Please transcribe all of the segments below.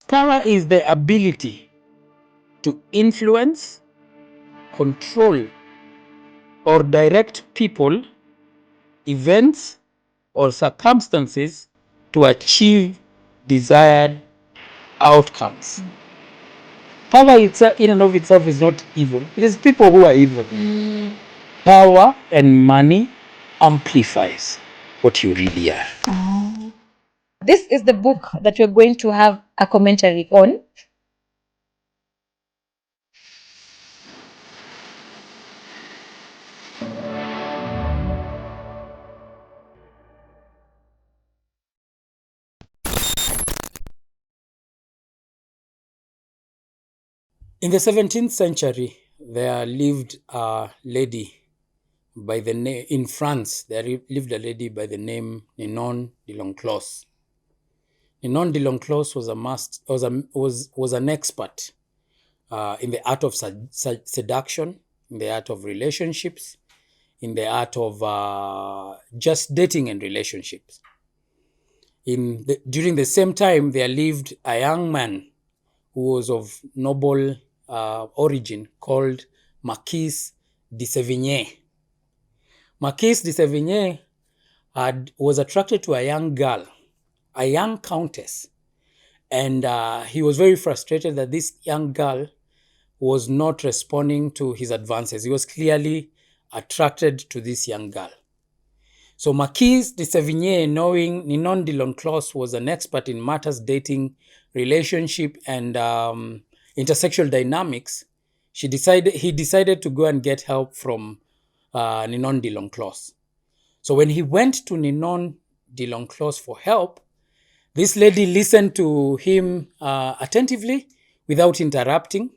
Power is the ability to influence, control, or direct people, events, or circumstances to achieve desired outcomes. Power itself, in and of itself, is not evil. It is people who are evil. Power and money amplifies what you really are. This is the book that we're going to have a commentary on. In the 17th century, there lived a lady by the name in France. There lived a lady by the name Ninon de L'Enclos. Ninon de L'Enclos was an expert in the art of seduction, in the art of relationships, in the art of just dating and relationships. During the same time, there lived a young man who was of noble origin called Marquis de Sévigné. Marquis de Sévigné was attracted to a young girl, a young countess, and he was very frustrated that this young girl was not responding to his advances. He was clearly attracted to this young girl. So Marquis de Sévigné, knowing Ninon de L'Enclos was an expert in matters dating, relationship, and intersexual dynamics, he decided to go and get help from Ninon de L'Enclos. So when he went to Ninon de L'Enclos for help, this lady listened to him attentively without interrupting.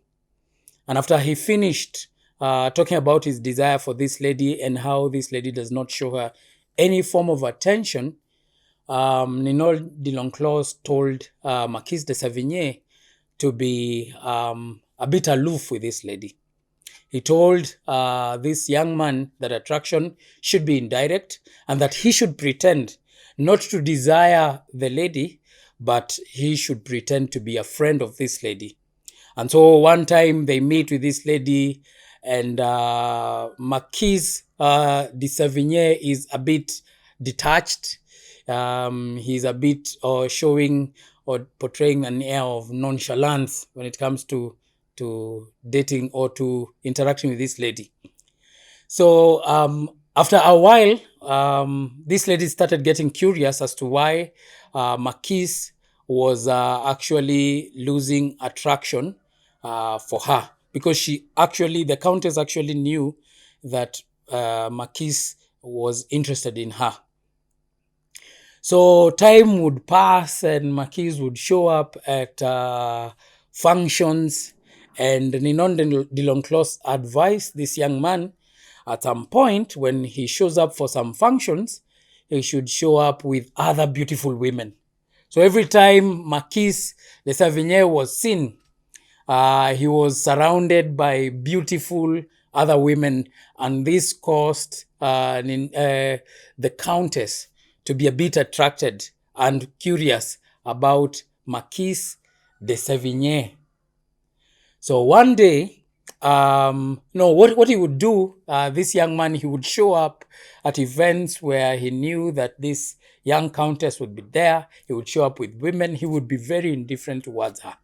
And after he finished talking about his desire for this lady and how this lady does not show her any form of attention, Ninon de L'Enclos told Marquis de Sévigné to be a bit aloof with this lady. He told this young man that attraction should be indirect and that he should pretend not to desire the lady, but he should pretend to be a friend of this lady. And so one time they meet with this lady, and Marquis de Sévigné is a bit detached. He's a bit showing or portraying an air of nonchalance when it comes to dating or to interacting with this lady. So after a while, this lady started getting curious as to why Marquis was actually losing attraction for her, because the countess actually knew that Marquis was interested in her. So time would pass and Marquis would show up at functions, and Ninon de L'Enclos advised this young man at some point when he shows up for some functions, he should show up with other beautiful women. So every time Marquis de Sévigné was seen, he was surrounded by beautiful other women, and this caused the countess to be a bit attracted and curious about Marquis de Sévigné. So one day, what he would do, this young man, he would show up at events where he knew that this young countess would be there. He would show up with women. He would be very indifferent towards her.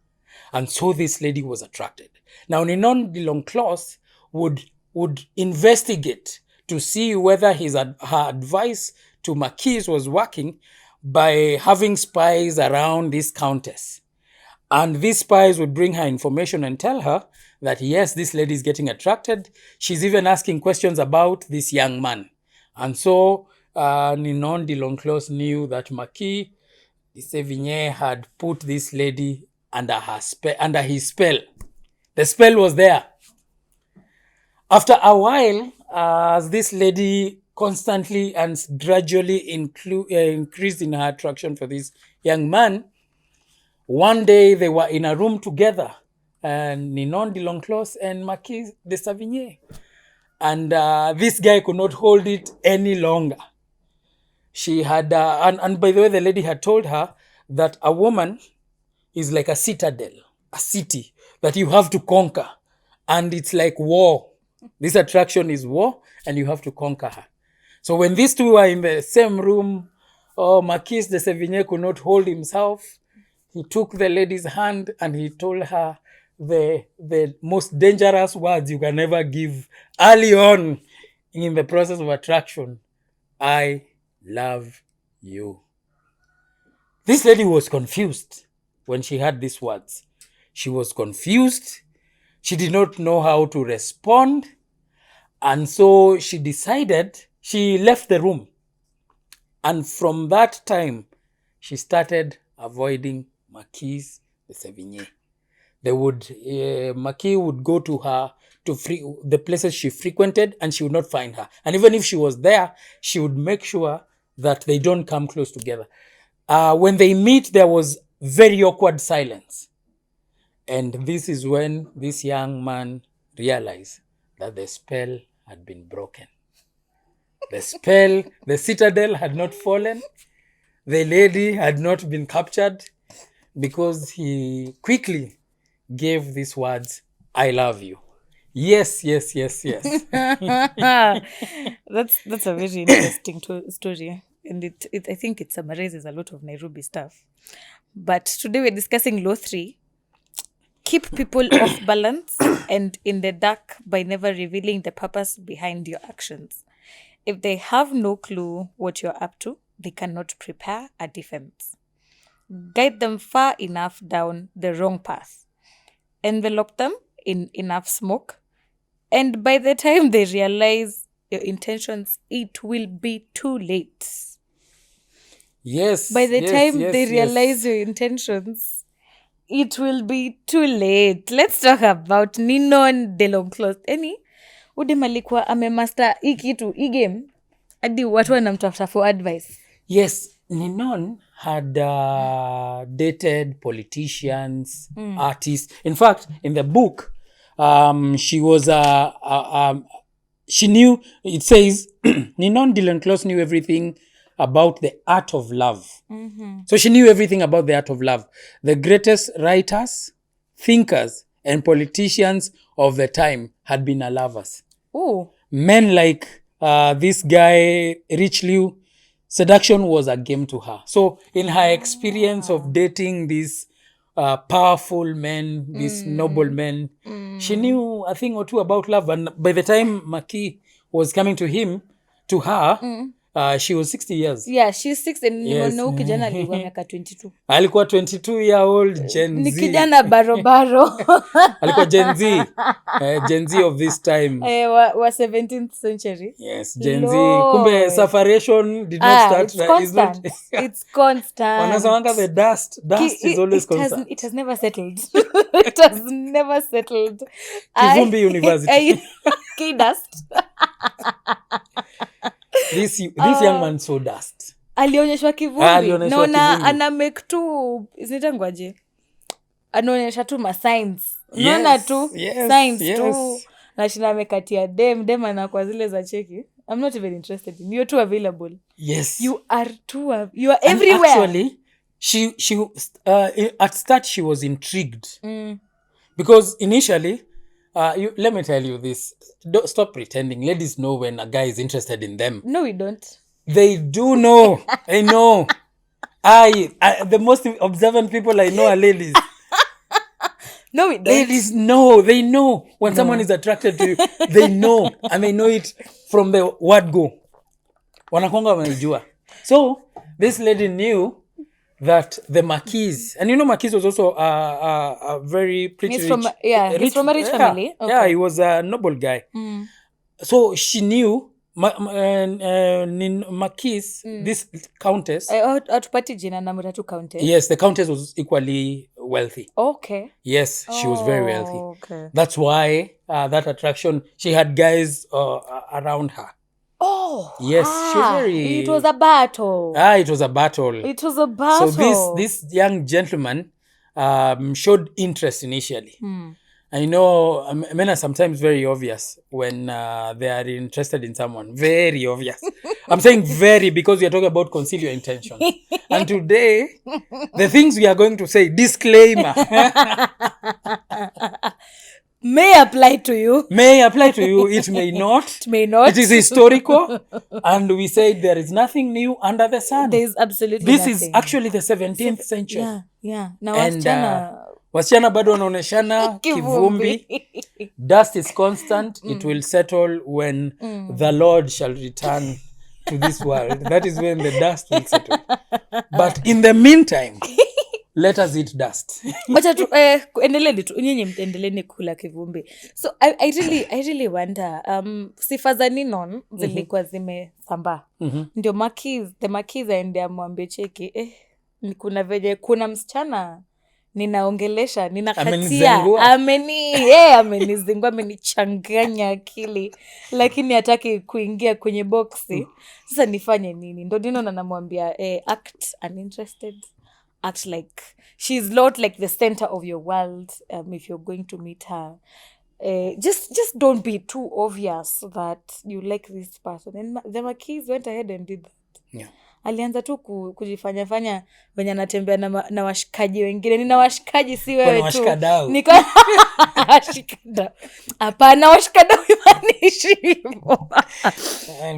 And so this lady was attracted. Now, Ninon de L'Enclos would investigate to see whether her advice to Marquis was working by having spies around this countess. And these spies would bring her information and tell her that, yes, this lady is getting attracted. She's even asking questions about this young man. And so Ninon de L'Enclos knew that Marquis de Sévigné had put this lady under his spell. The spell was there. After a while, as this lady constantly and gradually increased in her attraction for this young man, one day they were in a room together, and Ninon de L'Enclos and Marquis de Sévigné. And this guy could not hold it any longer. She had, and by the way, the lady had told her that a woman, is like a citadel, a city that you have to conquer. And it's like war. This attraction is war, and you have to conquer her. So when these two are in the same room, Marquis de Sévigné could not hold himself. He took the lady's hand and he told her the most dangerous words you can ever give early on in the process of attraction. I love you. This lady was confused when she heard these words. She was confused. She did not know how to respond. And so she decided, she left the room. And from that time, she started avoiding Marquis de Sévigné. Marquis would go to her, the places she frequented, and she would not find her. And even if she was there, she would make sure that they don't come close together. When they meet, there was very awkward silence. And this is when this young man realized that the spell had been broken. The spell, the citadel had not fallen. The lady had not been captured, because he quickly gave these words, I love you. Yes, yes, yes, yes. That's a very interesting story. And I think it summarizes a lot of Nairobi stuff. But today we're discussing law 3. Keep people off balance and in the dark by never revealing the purpose behind your actions. If they have no clue what you're up to, they cannot prepare a defense. Guide them far enough down the wrong path. Envelope them in enough smoke. And by the time they realize your intentions, it will be too late. Yes. By the time they realize your intentions, it will be too late. Let's talk about Ninon de Longcloth. Udem alikuwa amemaster hii kitu, hii game, hadi watu wanamtafuta for advice. Yes, Ninon had dated politicians, artists. In fact, in the book, she was she knew, it says, Ninon de Longcloth knew everything about the art of love. Mm-hmm. So she knew everything about the art of love. The greatest writers, thinkers, and politicians of the time had been her lovers. Oh. Men like this guy, Rich Liu, seduction was a game to her. So in her experience of dating these powerful men, these noble men, she knew a thing or two about love. And by the time Marquis was coming to her, she was 60 years. Yeah, she's 60. Yes. Kijana alikuwa miaka 22. Alikuwa 22-year-old Gen Z. Ni kijana barobaro. Alikuwa Gen Z. Gen Z of this time. Wa 17th century. Yes, Gen Z. Kumbe sufferation did not start. It's constant. It's constant. Wanasamanga the dust. Dust is always constant. It has never settled. It has never settled. Kivumbi University. K-dust. This young man saw dust. Alionyeshwa kivumbi. Naona ana make tu, isinitangwaje? Anaonyesha tu ma signs. Naona tu signs tu. Na shina amekatia dem anakuwa zile za cheki. I'm not even interested in. You're too available. Yes. You are everywhere. And actually, she at start she was intrigued. Because initially, let me tell you this. Don't stop pretending. Ladies know when a guy is interested in them. No, we don't. They do know. I know. The most observant people I know are ladies. No, we don't. Ladies know. They know when someone is attracted to you. They know. And they know it from the word go. Wanakonga wanajua. So, this lady knew that the Marquis, and Marquis was also a very pretty he's from a rich family. Okay. Yeah, he was a noble guy. So she knew Marquis, this countess. Atupati jina na mutatu countess. Yes, the countess was equally wealthy. Okay. Yes, she was very wealthy. Okay. That's why that attraction, she had guys around her. Oh. Yes, she was very... It was a battle. It was a battle. It was a battle. So this young gentleman showed interest initially. And I know men are sometimes very obvious when they are interested in someone. Very obvious. I'm saying very because we are talking about conceal your intentions. And today, the things we are going to say, disclaimer, May apply to you. may apply to you. It may not. It may not. It is historical. And we say there is nothing new under the sun. There is absolutely This nothing. is actually the 17th century. Yeah. Na And wasichana wasichana bado wanaoneshana kivumbi. Dust is constant. It will settle when the Lord shall return to this world. That is when the dust will settle. But in the meantime, let us eat dust. Wacha tu endeleeni tu nyinyi endeleeni kula kivumbi. So I really wonder sifa za Ninon zilikuwa zimesambaa. Ndio the Marquis aende amwambie cheki kuna veje kuna msichana ninaongelesha ninakatia amenizingua amenichanganya akili lakini hataki kuingia kwenye boxi. Sasa nifanye nini? Ndio Ninon anamwambia act uninterested, act like she's not like the center of your world. If you're going to meet her, just don't be too obvious that you like this person. And the Marquis went ahead and did that. Yeah. Alianza tu kujifanya venye anatembea na washikaji wengine. Nina washikaji si wewe tu. Niko washikadau. Hapana, washikadau imanishi.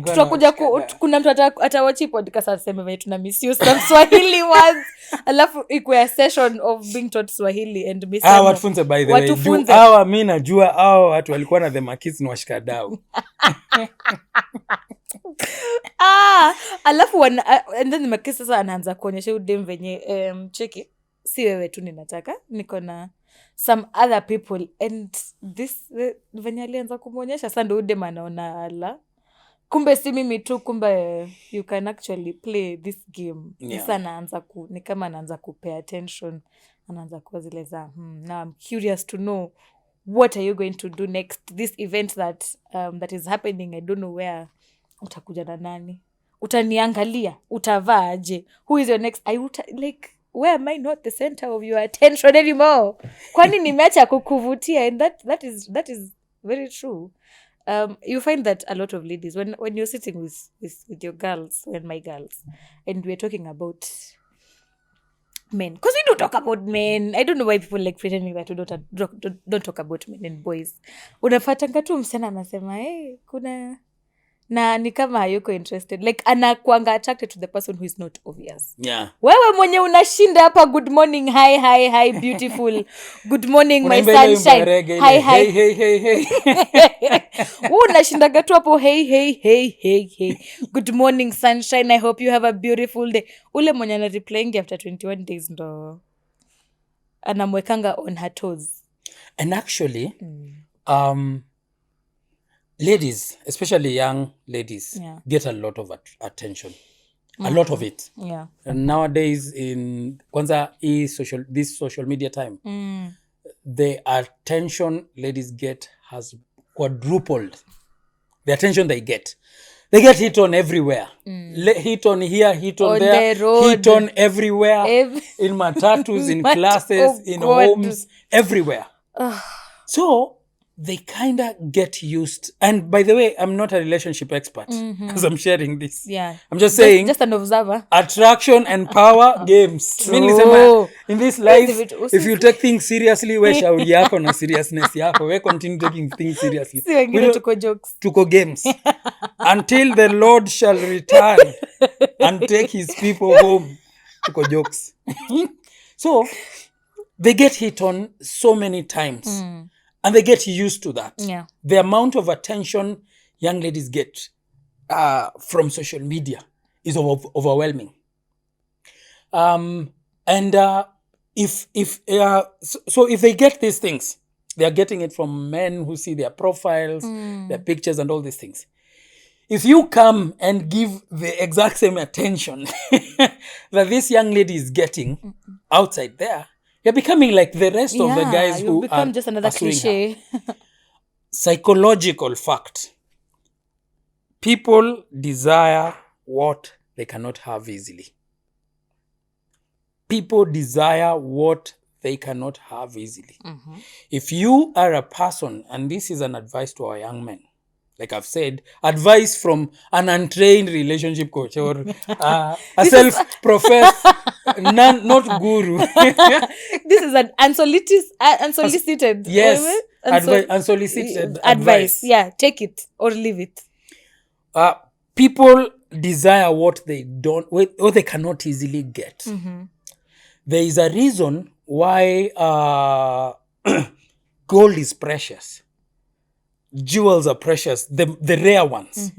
Tutakuja kuna mtu atawatch podcast aseme venye tuna misuse some Swahili words. Alafu ikuwe a session of being taught Swahili and missing. Watufunze by the way. Mimi najua hao watu walikuwa na the Marquis ni washikadau. Alafu and then Marquis sasa anaanza kuonyesha udem venye cheki si wewe tu ninataka niko na some other people and this venye alianza kumuonyesha sasa ndio udem anaona ala kumbe si mimi tu kumbe you can actually play this game. Sasa anaanza ni kama anaanza kupay attention, anaanza kuwa zile za now I'm curious to know what are you going to do next, this event that is happening, I don't know where. Utakuja na nani? Utaniangalia? Utavaa aje? Who is your next? Like, where am I not the center of your attention anymore? Kwani nimeacha kukuvutia? And that is very true. You find that a lot of ladies, when you're sitting with your girls and my girls, and we're talking about men, because we don't talk about men. I don't know why people like pretending that we don't talk about men and boys. Unafatanga tu msichana anasema kuna na ni kama hayuko interested, like anakuanga attracted to the person who is not obvious. Yeah. Wewe mwenye unashinda hapa good morning, hi beautiful, good morning my sunshine, hi unashindaga tu hapo hey good morning sunshine, I hope you have a beautiful day. Ule mwenye ana replying after 21 days ndo anamwekanga on her toes. And actually ladies, especially young ladies, get a lot of attention. A lot of it. Yeah. And nowadays in kwanza this social media time, the attention ladies get has quadrupled. The attention they get hit on everywhere. Hit on here, hit on there, the road, hit on everywhere. In matatus, in classes, in homes, everywhere. So they kind of get used. And by the way, I'm not a relationship expert because I'm sharing this. Yeah. I'm just saying. Just an observer. Attraction and power games. True. In this life, if you take things seriously, we shauri yako na seriousness yako. We continue taking things seriously. Si wengine tuko jokes. Tuko games. Until the Lord shall return and take his people home. Tuko jokes. So, they get hit on so many times. And they get used to that. Yeah. The amount of attention young ladies get from social media is overwhelming. And if they get these things, they are getting it from men who see their profiles, their pictures, and all these things. If you come and give the exact same attention that this young lady is getting outside there, you're becoming like the rest of the guys who become just another cliche. Psychological fact. People desire what they cannot have easily. People desire what they cannot have easily. If you are a person, and this is an advice to our young men, like I've said, advice from an untrained relationship coach or a self-professed, not guru. This is an unsolicited. Yes, unsolicited advice. Yeah, take it or leave it. People desire what they don't, what they cannot easily get. There is a reason why gold is precious. Jewels are precious, the rare ones.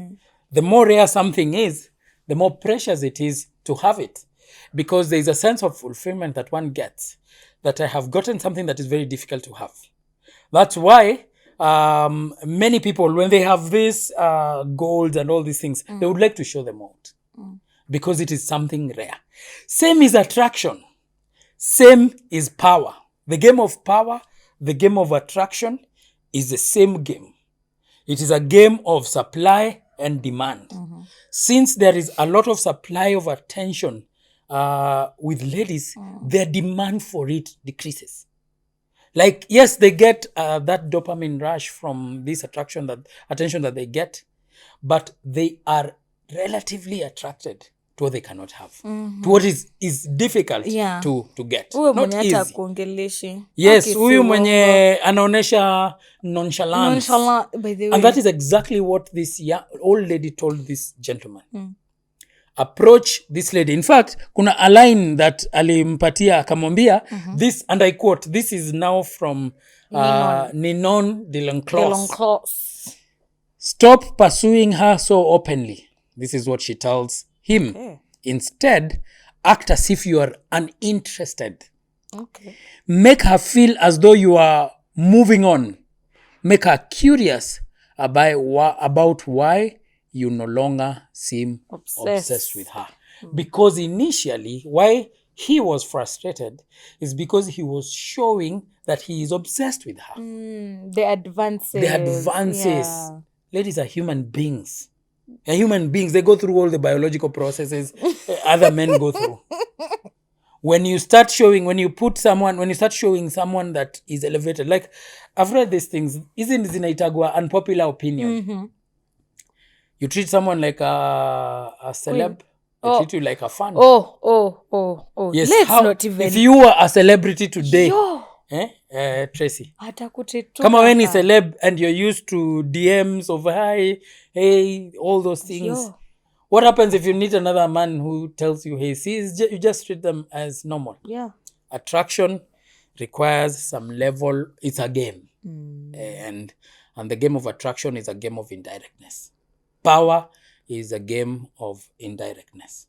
The more rare something is, the more precious it is to have it. Because there is a sense of fulfillment that one gets, that I have gotten something that is very difficult to have. That's why many people, when they have this gold and all these things, they would like to show them out. Because it is something rare. Same is attraction. Same is power. The game of power, the game of attraction is the same game. It is a game of supply and demand. Since there is a lot of supply of attention with ladies, their demand for it decreases. Like, yes, they get that dopamine rush from this attention that they get, but they are relatively attracted to what they cannot have, to what is difficult to get. Not easy. Yes, huyu mwenye anaonesha nonchalance. By the way. And that is exactly what this old lady told this gentleman. Approach this lady. In fact, kuna a line that alimpatia akamwambia, this, and I quote, this is now from Ninon de L'Enclos. Stop pursuing her so openly. This is what she tells him. Okay. Instead, act as if you are uninterested. Okay. Make her feel as though you are moving on. Make her curious about why you no longer seem obsessed with her. Because initially, why he was frustrated is because he was showing that he is obsessed with her. The advances. Yeah. Ladies are human beings. They're human beings. They go through all the biological processes other men go through. When you start showing someone that is elevated, like I've read these things, isn't zinaitagwa unpopular opinion. You treat someone like a celeb, they treat you like a fan. Yes, Let's not even. If you were a celebrity today, Tracy, kama we ni celeb and you're used to DMs of hi, hey, all those things. What happens if you meet another man who tells you, hey, see, you just treat them as normal? Yeah. Attraction requires some level. It's a game. And the game of attraction is a game of indirectness. Power is a game of indirectness.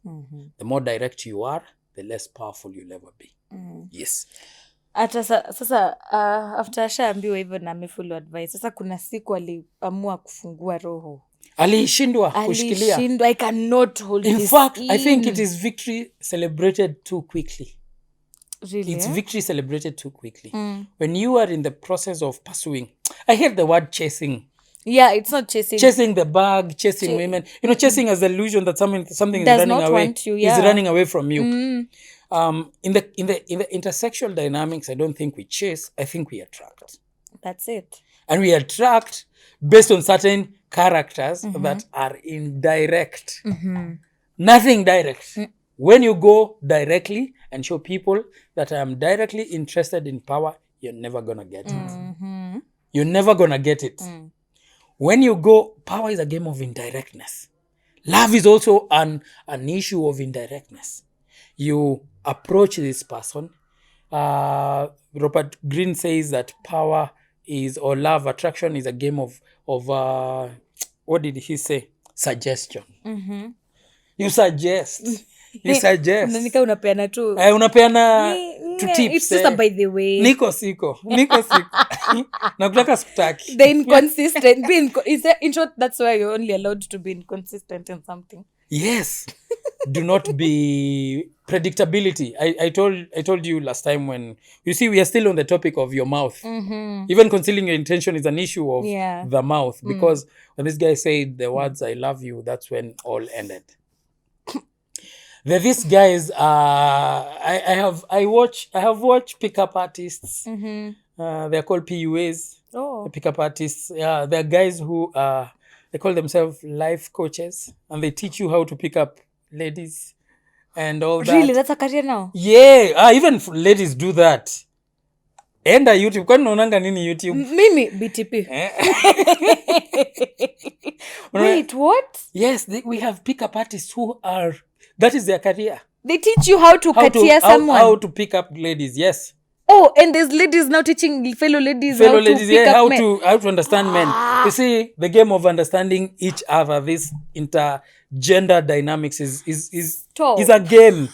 The more direct you are, the less powerful you'll ever be. Yes. Hata sasa after ashaambiwa hivyo na amefollow advice, sasa kuna siku aliamua kufungua roho. Alishindwa kushikilia. I cannot hold in this fact, in. I think it is victory celebrated too quickly. Really? It's victory celebrated too quickly. When you are in the process of pursuing, I hate the word chasing. Yeah, it's not chasing. Chasing the bag, chasing women. Chasing as the illusion that something is running away. Want you, is running away from you. In the intersexual dynamics, I don't think we chase. I think we attract. That's it. And we attract based on certain characters that are indirect. Nothing direct. When you go directly and show people that I am directly interested in power, you're never gonna get it. You're never gonna get it. When you go, power is a game of indirectness. Love is also an issue of indirectness. You approach this person. Robert Greene says that power is, or love, attraction is a game of what did he say? Suggestion. You suggest. Unanika unapeana tu. Unapeana to tips. It's just a by the way. Niko siko. Nakutaka sitaki. The inconsistent. In short, that's why you're only allowed to be inconsistent in something. Yes. Do not be predictability. I told you last time, when you see we are still on the topic of your mouth. Even concealing your intention is an issue of the mouth, because when this guy said the words "I love you," that's when all ended. There are these guys. I have watched pickup artists. They're called PUAs. Oh. The pickup artists. Yeah, they're guys who they call themselves life coaches, and they teach you how to pick up ladies and all that. Really? That's a career now? Yeah, even ladies do that. Enda YouTube. Kwani unaonanga nini YouTube? Mimi BTP. Wait, what? Yes, we have pickup artists who are, that is their career. They teach you how to katia someone. How to pick up ladies, yes. Oh, and there's ladies now teaching fellow ladies how to pick up men. How to understand men. You see, the game of understanding each other, this intergender dynamics is a game.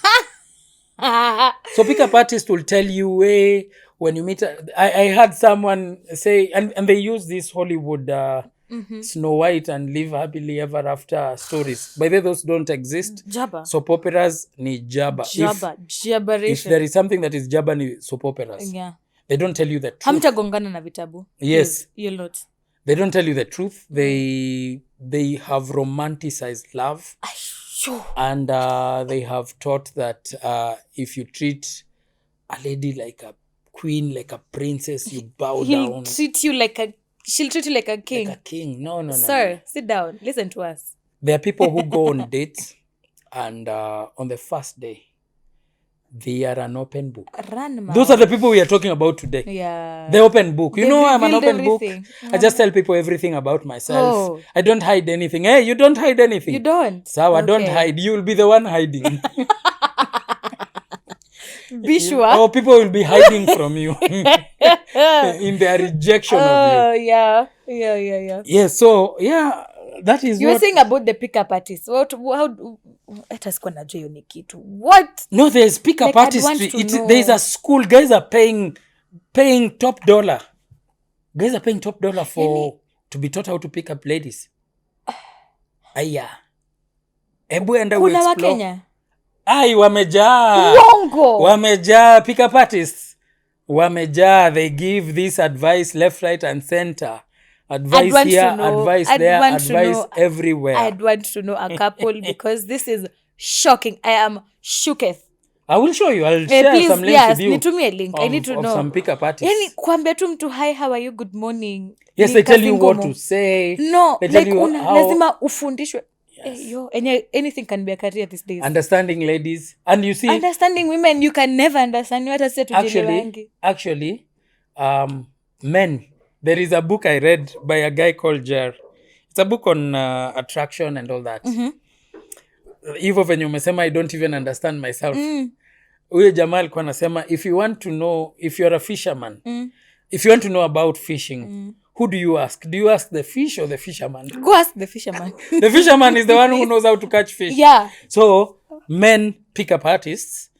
So pickup artists will tell you, hey, when you meet, I heard someone say, and they use this Hollywood Snow White and Live Happily Ever After stories. By the way, those don't exist. Jabba. Soap operas ni jabba. If there is something that is jabba ni soap operas. Yeah. They don't tell you the truth. Hamtagongana na vitabu. Yes. You'll not. They don't tell you the truth. They have romanticized love. And they have taught that if you treat a lady like a queen, like a princess, you bow down. She'll treat you like a king. Like a king. No. Sir, sit down. Listen to us. There are people who go on dates and on the first day, they are an open book. Those are the people we are talking about today. Yeah. The open book. You know, I'm an open everything. book. I just tell people everything about myself. Oh. I don't hide anything. Hey, you don't hide anything. You don't? So I don't hide. You will be the one hiding. Be sure. Or people will be hiding from you in their rejection of you. Oh, yeah. Yeah, so, yeah, that is you were saying about the pickup artists. What? No, there's pickup artistry. There is a school. Guys are paying top dollar. Guys are paying top dollar to be taught how to pick up ladies. Aya. Ebu enda we explore. Kuna Wakenya? Ai, wamejaa. Uongo. Wamejaa pickup artists. Wamejaa. They give this advice left, right, and center. Advice here, advice there, advice everywhere. I'd want to know a couple because this is shocking. I am shooketh. I will show you. I'll share please, some links with you. Yes, me a link. I need to know. Some pickup artists. Yani kuambia tu mtu hi, how are you, good morning. Yes, they tell you what to say. No, they tell you how. Lazima ufundishwe. Yes. Anything can be a career these days. Understanding ladies. And you see. Understanding women, you can never understand. Actually, men. There is a book I read by a guy called Jer. It's a book on attraction and all that. Hivyo venye umesema I don't even understand myself. Huyo jamaa alikuwa anasema if you want to know, if you're a fisherman, if you want to know about fishing, who do you ask? Do you ask the fish or the fisherman? Go ask the fisherman. The fisherman is the one who knows how to catch fish. Yeah. So men pickup artists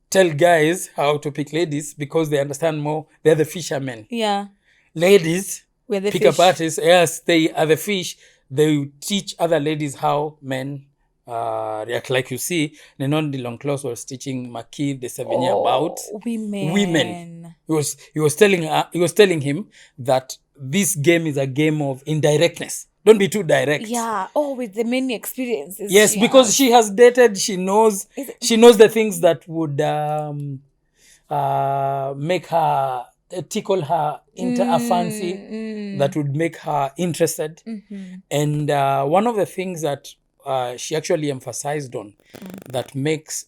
tell guys how to pick ladies because they understand more. They're the fishermen. Yeah. Ladies, pickup fish. artists, yes, they are the fish. They teach other ladies how men react. Like you see, Nenon de Longclaus was teaching Marquis de Sevigny about women. He was telling him that this game is a game of indirectness. Don't be too direct. Yeah. Oh, with the many experiences. Yes, because she has dated. She knows the things that would make her tickle her into a fancy that would make her interested. And one of the things that she actually emphasized on that makes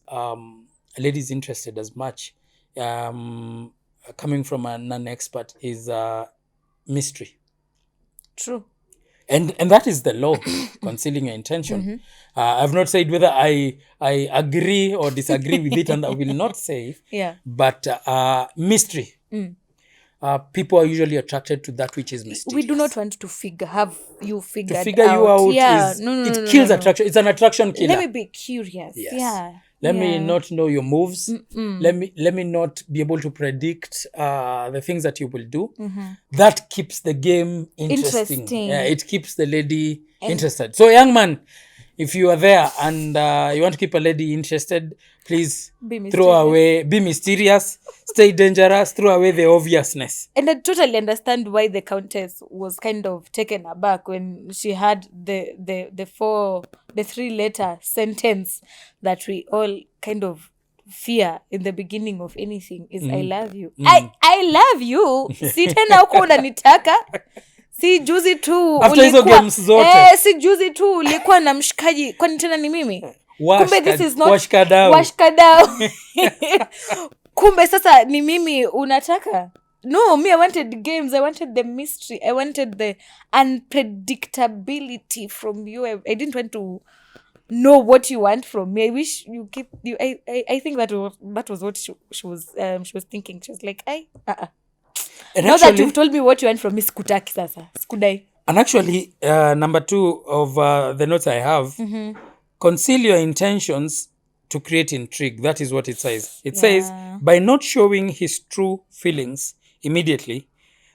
ladies interested as much, coming from a non-expert, is mystery. True. And that is the law, concealing your intention. I've not said whether I agree or disagree with it, and I will not say. Yeah. But mystery. People are usually attracted to that which is mysterious. We do not want to have you figured out. To figure you out, yeah. It kills attraction. It's an attraction killer. Let me be curious. Yes. Yeah. Let me not know your moves. Let me not be able to predict the things that you will do. That keeps the game interesting. Yeah, it keeps the lady interested. So, young man, if you are there and you want to keep a lady interested, please be mysterious. Stay dangerous, throw away the obviousness. And I totally understand why the Countess was kind of taken aback when she had the 3-letter sentence that we all kind of fear in the beginning of anything is I love you. I love you. Si tena huko unanitaka. Si juzi tu After hizo games zote. Si juzi tu ulikuwa na mshikaji, kwani tena ni mimi? Kumbe this is not washkadau. Kumbe sasa ni mimi unataka. No, me, I wanted games. I wanted the mystery. I wanted the unpredictability from you. I didn't want to know what you want from me. I wish you keep you. I think that was what she was thinking. She was like, now that you've told me what you want from me, skutaki sasa, skudai. And actually, number 2 of the notes I have, conceal your intentions to create intrigue. That is what it says. It says, by not showing his true feelings immediately,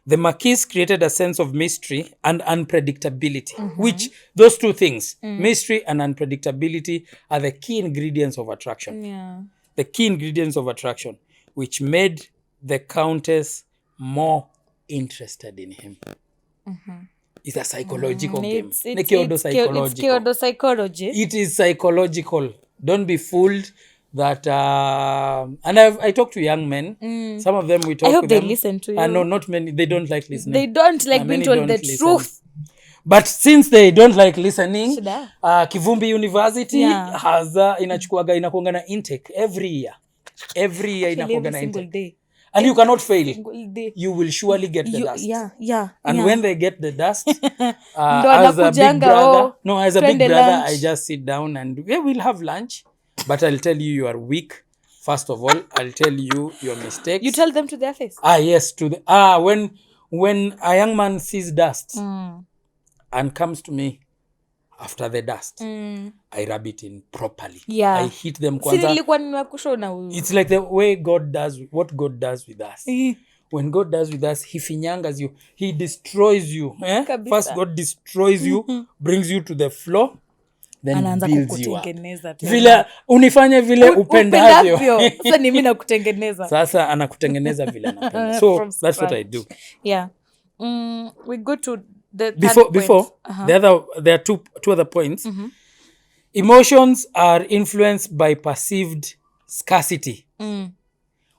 the Marquis created a sense of mystery and unpredictability, which those two things, mystery and unpredictability, are the key ingredients of attraction. Yeah. The key ingredients of attraction, which made the Countess more interested in him. It's a psychological game. It's psychology. It is psychological. Don't be fooled that and I talk to young men. Some of them we talk to them. I hope they listen to you. No, not many. They don't like listening. They don't like being told the truth. But since they don't like listening, Kivumbi University has inachukuaga inakuanga na intake every year. Every year inakuanga na intake. Day. And you cannot fail. You will surely get the dust. And when they get the dust, as a big brother, I just sit down and we'll have lunch. But I'll tell you are weak. First of all, I'll tell you your mistakes. You tell them to their face? Yes. When a young man sees dust and comes to me after the dust, I rub it in properly. I hit them kwanza. It's like the way God does, what God does with us. When God does with us, he finyangas you. He destroys you. First, God destroys you, brings you to the floor, then builds you up. Vile unifanye vile upendavyo. Sasa ni mimi nakutengeneza. Sasa anakutengeneza vile anapenda. So that's what I do. Yeah. We go to the before there are two other points. Emotions are influenced by perceived scarcity.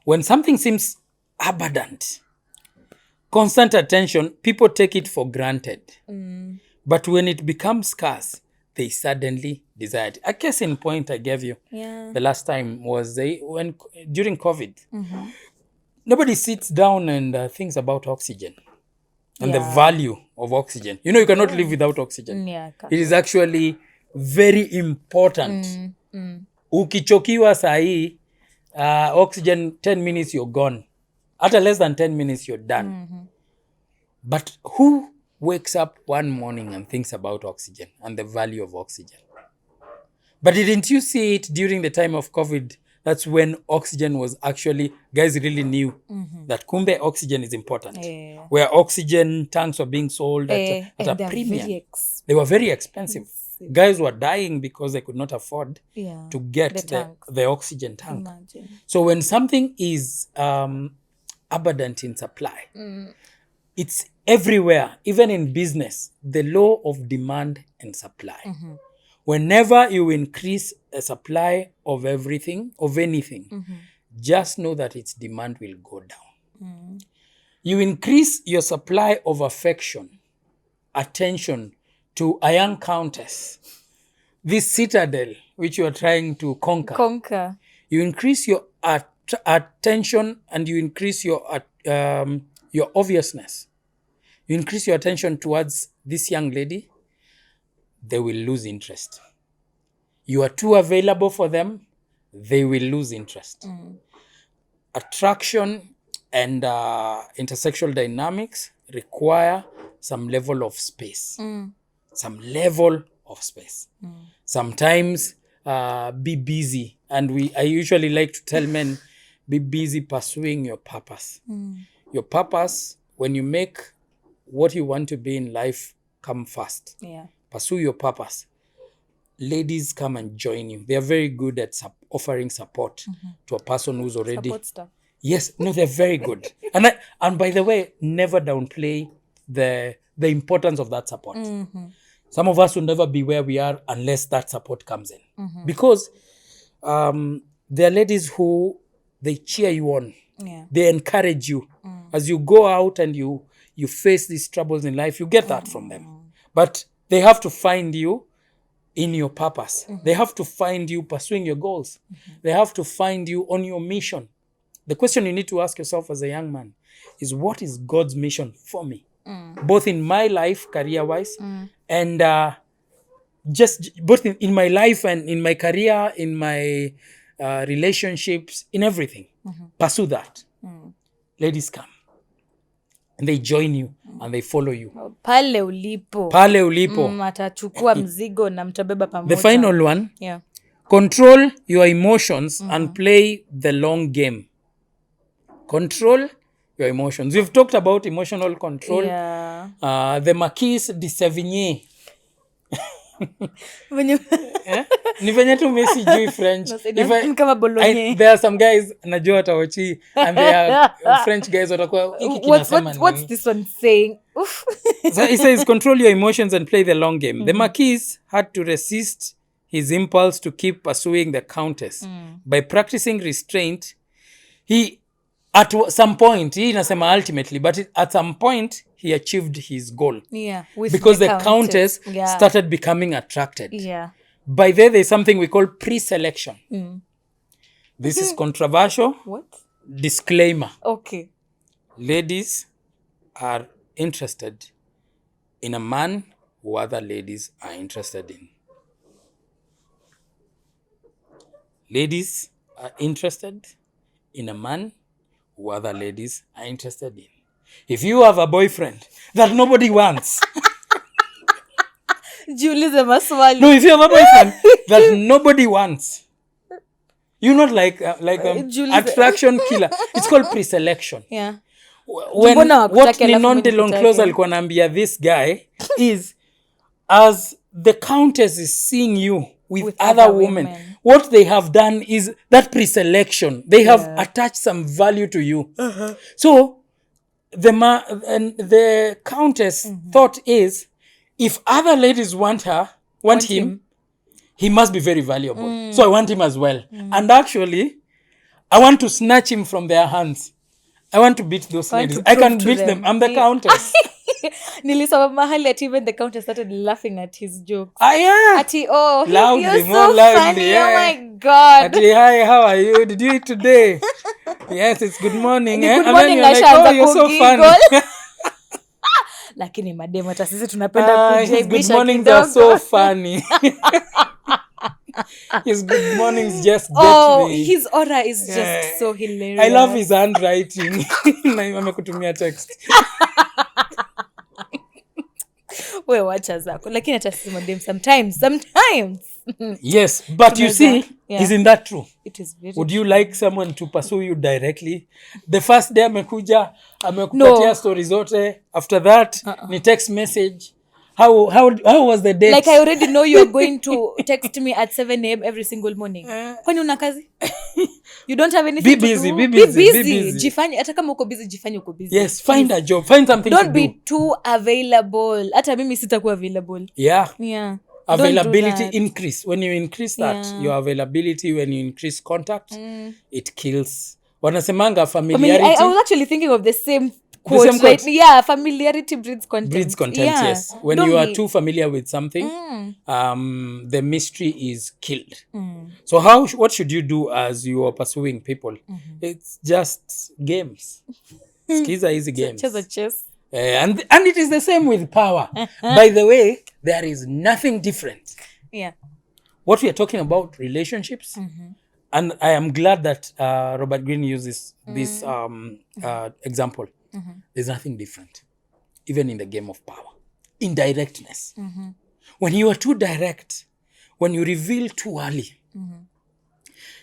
When something seems abundant, constant attention, people take it for granted. But when it becomes scarce, they suddenly desire it. A case in point I gave you the last time was during COVID. Nobody sits down and thinks about oxygen and the value of oxygen. You cannot live without oxygen. It is actually very important. Ukichokiwa sahi, oxygen, 10 minutes you're gone. After less than 10 minutes you're done. But who wakes up one morning and thinks about oxygen and the value of oxygen? But didn't you see it during the time of COVID? That's when oxygen was actually, guys really knew that kumbe oxygen is important. Where oxygen tanks were being sold at a premium. They were very expensive. Guys were dying because they could not afford to get the oxygen tank. Imagine. So when something is abundant in supply, it's everywhere, even in business, the law of demand and supply. Whenever you increase a supply of everything, of anything, just know that its demand will go down. You increase your supply of affection, attention to a young countess, this citadel which you are trying to conquer. You increase your attention and you increase your obviousness. You increase your attention towards this young lady, they will lose interest. You are too available for them, they will lose interest. Attraction and intersexual dynamics require some level of space. Some level of space. Sometimes be busy. And I usually like to tell men, be busy pursuing your purpose. Your purpose, when you make what you want to be in life come first. Pursue your purpose. Ladies come and join you. They are very good at offering support to a person who's already... Support stuff. Yes, no, they're very good. And by the way, never downplay the importance of that support. Some of us will never be where we are unless that support comes in. Because there are ladies who, they cheer you on. Yeah. They encourage you. As you go out and you face these troubles in life, you get that from them. But they have to find you in your purpose. They have to find you pursuing your goals. They have to find you on your mission. The question you need to ask yourself as a young man is, what is God's mission for me? Both in my life, career-wise, and just both in my life and in my career, in my relationships, in everything. Pursue that. Ladies come. And they join you and they follow you. Pale ulipo. Pale ulipo. Atachukua mzigo na mtabeba pamoja. The final one. Yeah. Control your emotions and play the long game. Control your emotions. We've talked about emotional control. Yeah. The Marquis de Sévigné. Ni venye tu Messi jui French. Kama Bologna. There are some guys najua watawachi and there are French guys watakuwa what's this one saying? So he says, control your emotions and play the long game. The Marquis had to resist his impulse to keep pursuing the Countess. By practicing restraint, he at some point, he inasema ultimately, but at some point he achieved his goal. Yeah, because the Countess started becoming attracted. Yeah. By there's something we call pre-selection. This is controversial. What? Disclaimer. Okay. Ladies are interested in a man who other ladies are interested in. Ladies are interested in a man who other ladies are interested in. If you have a boyfriend that nobody wants, Jiulize maswali. no, if you have a boyfriend that nobody wants, you're not like attraction killer. It's called pre-selection. Yeah. What Ninon Long Close alikuwa anaambia this guy is, as the Countess is seeing you with other women, what they have done is that pre-selection. They have attached some value to you. So the Countess thought is, if other ladies want him, he must be very valuable. So I want him as well. And actually, I want to snatch him from their hands. I want to beat those ladies. I can beat them. I'm the Countess. Nilisoma mahali at even the Countess started laughing at his jokes. Yeah. Ati, loudly, you're more so loudly, funny. yeah. Oh my God. Ati, hi, how are you? Did you eat today? Yes, it's good morning. Good And morning, then you're like, oh, you're so funny. Lakini mademu hata sisi tunapenda his good kujaibisha mornings kidogo. are so funny. His good mornings just get me. His aura is just so hilarious. I love his handwriting. Amekutumia text. We wacha zako. Lakini hata sisi mademu sometimes. Yes, but you see, isn't that true? It is very Would you like someone to pursue you directly? The first day amekupatia story zote. After that, ni text message. How was the date? Like I already know you're going to text me at 7 a.m. every single morning. Kwani una kazi? You don't have anything be busy, to do? Be busy. Jifanye, hata kama uko busy, jifanye uko busy. Yes, find a job. Find something don't to do. Don't be too available. Hata mimi sitakuwa available. Yeah. Availability increase. When you increase that, your availability, when you increase contact, it kills. Wanasemanga familiarity. I was actually thinking of the same quote. Right? Yeah, familiarity breeds contempt. Yes. When you are too familiar with something, the mystery is killed. So what should you do as you are pursuing people? It's just games. Skiza easy games. Chess. And it is the same with power. By the way, there is nothing different. Yeah. What we are talking about, relationships, and I am glad that Robert Greene uses this example. There's nothing different, even in the game of power. Indirectness. When you are too direct, when you reveal too early,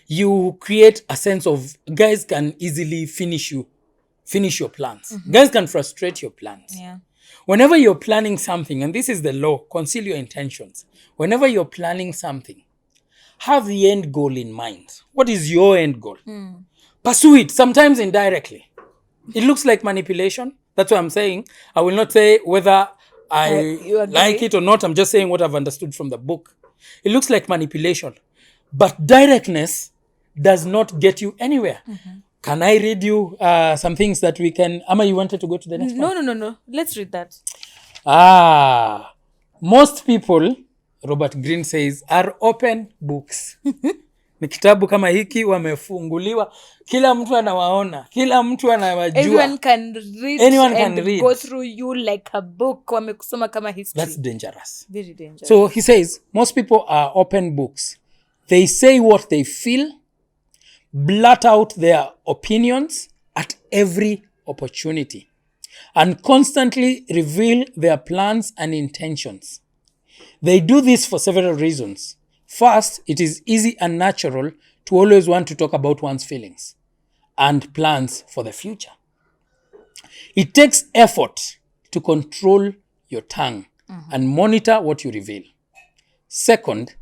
you create a sense of, guys can easily finish your plans. Guys can frustrate your plans. Yeah. Whenever you're planning something, and this is the law, conceal your intentions. Whenever you're planning something, have the end goal in mind. What is your end goal? pursue it, sometimes indirectly. It looks like manipulation. That's what I'm saying. I will not say whether You I agree? like it or not. I'm just saying what I've understood from the book. It looks like manipulation. But directness does not get you anywhere. Can I read you some things that we can... Amma, you wanted to go to the next one? No. Let's read that. Most people, Robert Greene says, are open books. Ni kitabu kama hiki wamefunguliwa, kila mtu anawaona, kila mtu anawajua. Everyone can read Anyone and can read. go through you like a book. Wamekusoma kama history. That's dangerous. Very dangerous. So he says, most people are open books. They say what they feel, blurt out their opinions at every opportunity, and constantly reveal their plans and intentions. They do this for several reasons. First, it is easy and natural to always want to talk about one's feelings and plans for the future. It takes effort to control your tongue and monitor what you reveal. Second,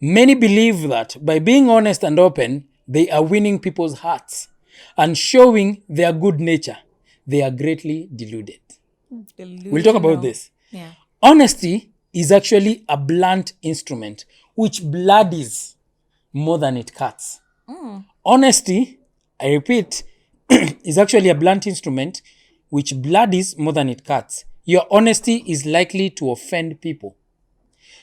many believe that by being honest and open, they are winning people's hearts and showing their good nature. They are greatly deluded. We'll talk about this. Yeah. Honesty is actually a blunt instrument which bloodies more than it cuts. Honesty, I repeat, is actually a blunt instrument which bloodies more than it cuts. Your honesty is likely to offend people.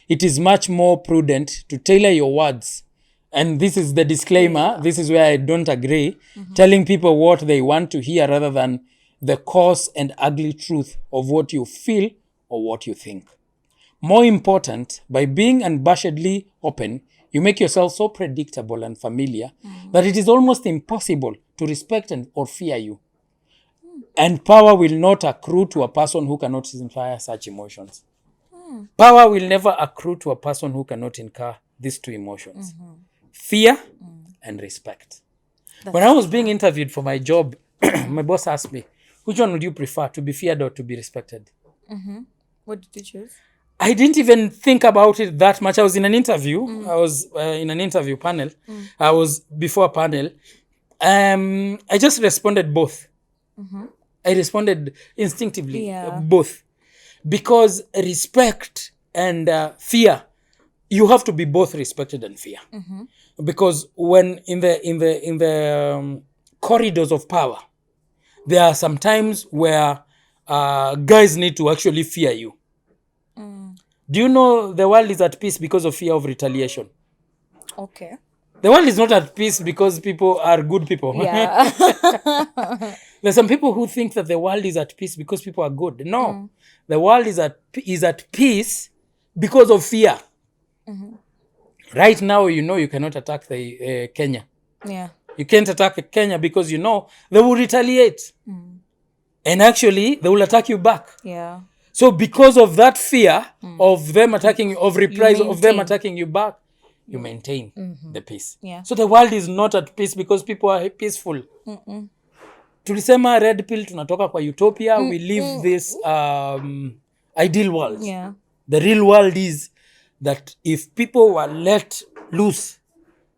It is much more prudent to tailor your words. And this is the disclaimer. This is where I don't agree. Telling people what they want to hear rather than the coarse and ugly truth of what you feel or what you think. More important, by being unabashedly open, you make yourself so predictable and familiar that it is almost impossible to respect or fear you. And power will not accrue to a person who cannot inspire such emotions. Power will never accrue to a person who cannot incur these two emotions. Fear and respect. When I was being interviewed for my job, my boss asked me, which one would you prefer, to be feared or to be respected? What did you choose? I didn't even think about it that much. I was in an interview. I was in an interview panel. I was before a panel. I just responded both. I responded instinctively, both. Because respect and fear, you have to be both respected and fear. Because when in the corridors of power, there are some times where guys need to actually fear you. Do you know the world is at peace because of fear of retaliation? Okay. The world is not at peace because people are good people. Yeah. There's some people who think that the world is at peace because people are good. No. The world is at peace because of fear. Right now, you know you cannot attack the Kenya. Yeah. You can't attack Kenya because you know they will retaliate. And actually, they will attack you back. Yeah. So because of that fear of them attacking you, of reprisal, of them attacking you back, you maintain the peace. Yeah. So the world is not at peace because people are peaceful. Tulisema red pill, tunatoka kwa utopia. We live this ideal world. Yeah. The real world is that if people were let loose,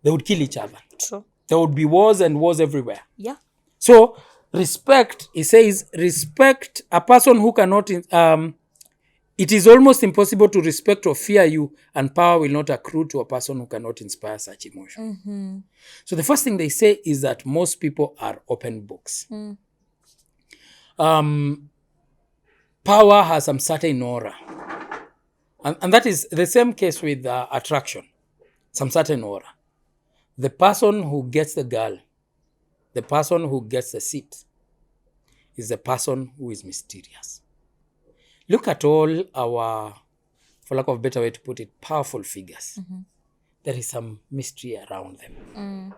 they would kill each other. True. There would be wars and wars everywhere. Yeah. So respect, he says, respect a person who cannot, it is almost impossible to respect or fear you, and power will not accrue to a person who cannot inspire such emotion. So the first thing they say is that most people are open books. Power has some certain aura. And that is the same case with attraction, some certain aura. The person who gets the girl, the person who gets the seat, is the person who is mysterious. Look at all our, for lack of a better way to put it, powerful figures. There is some mystery around them.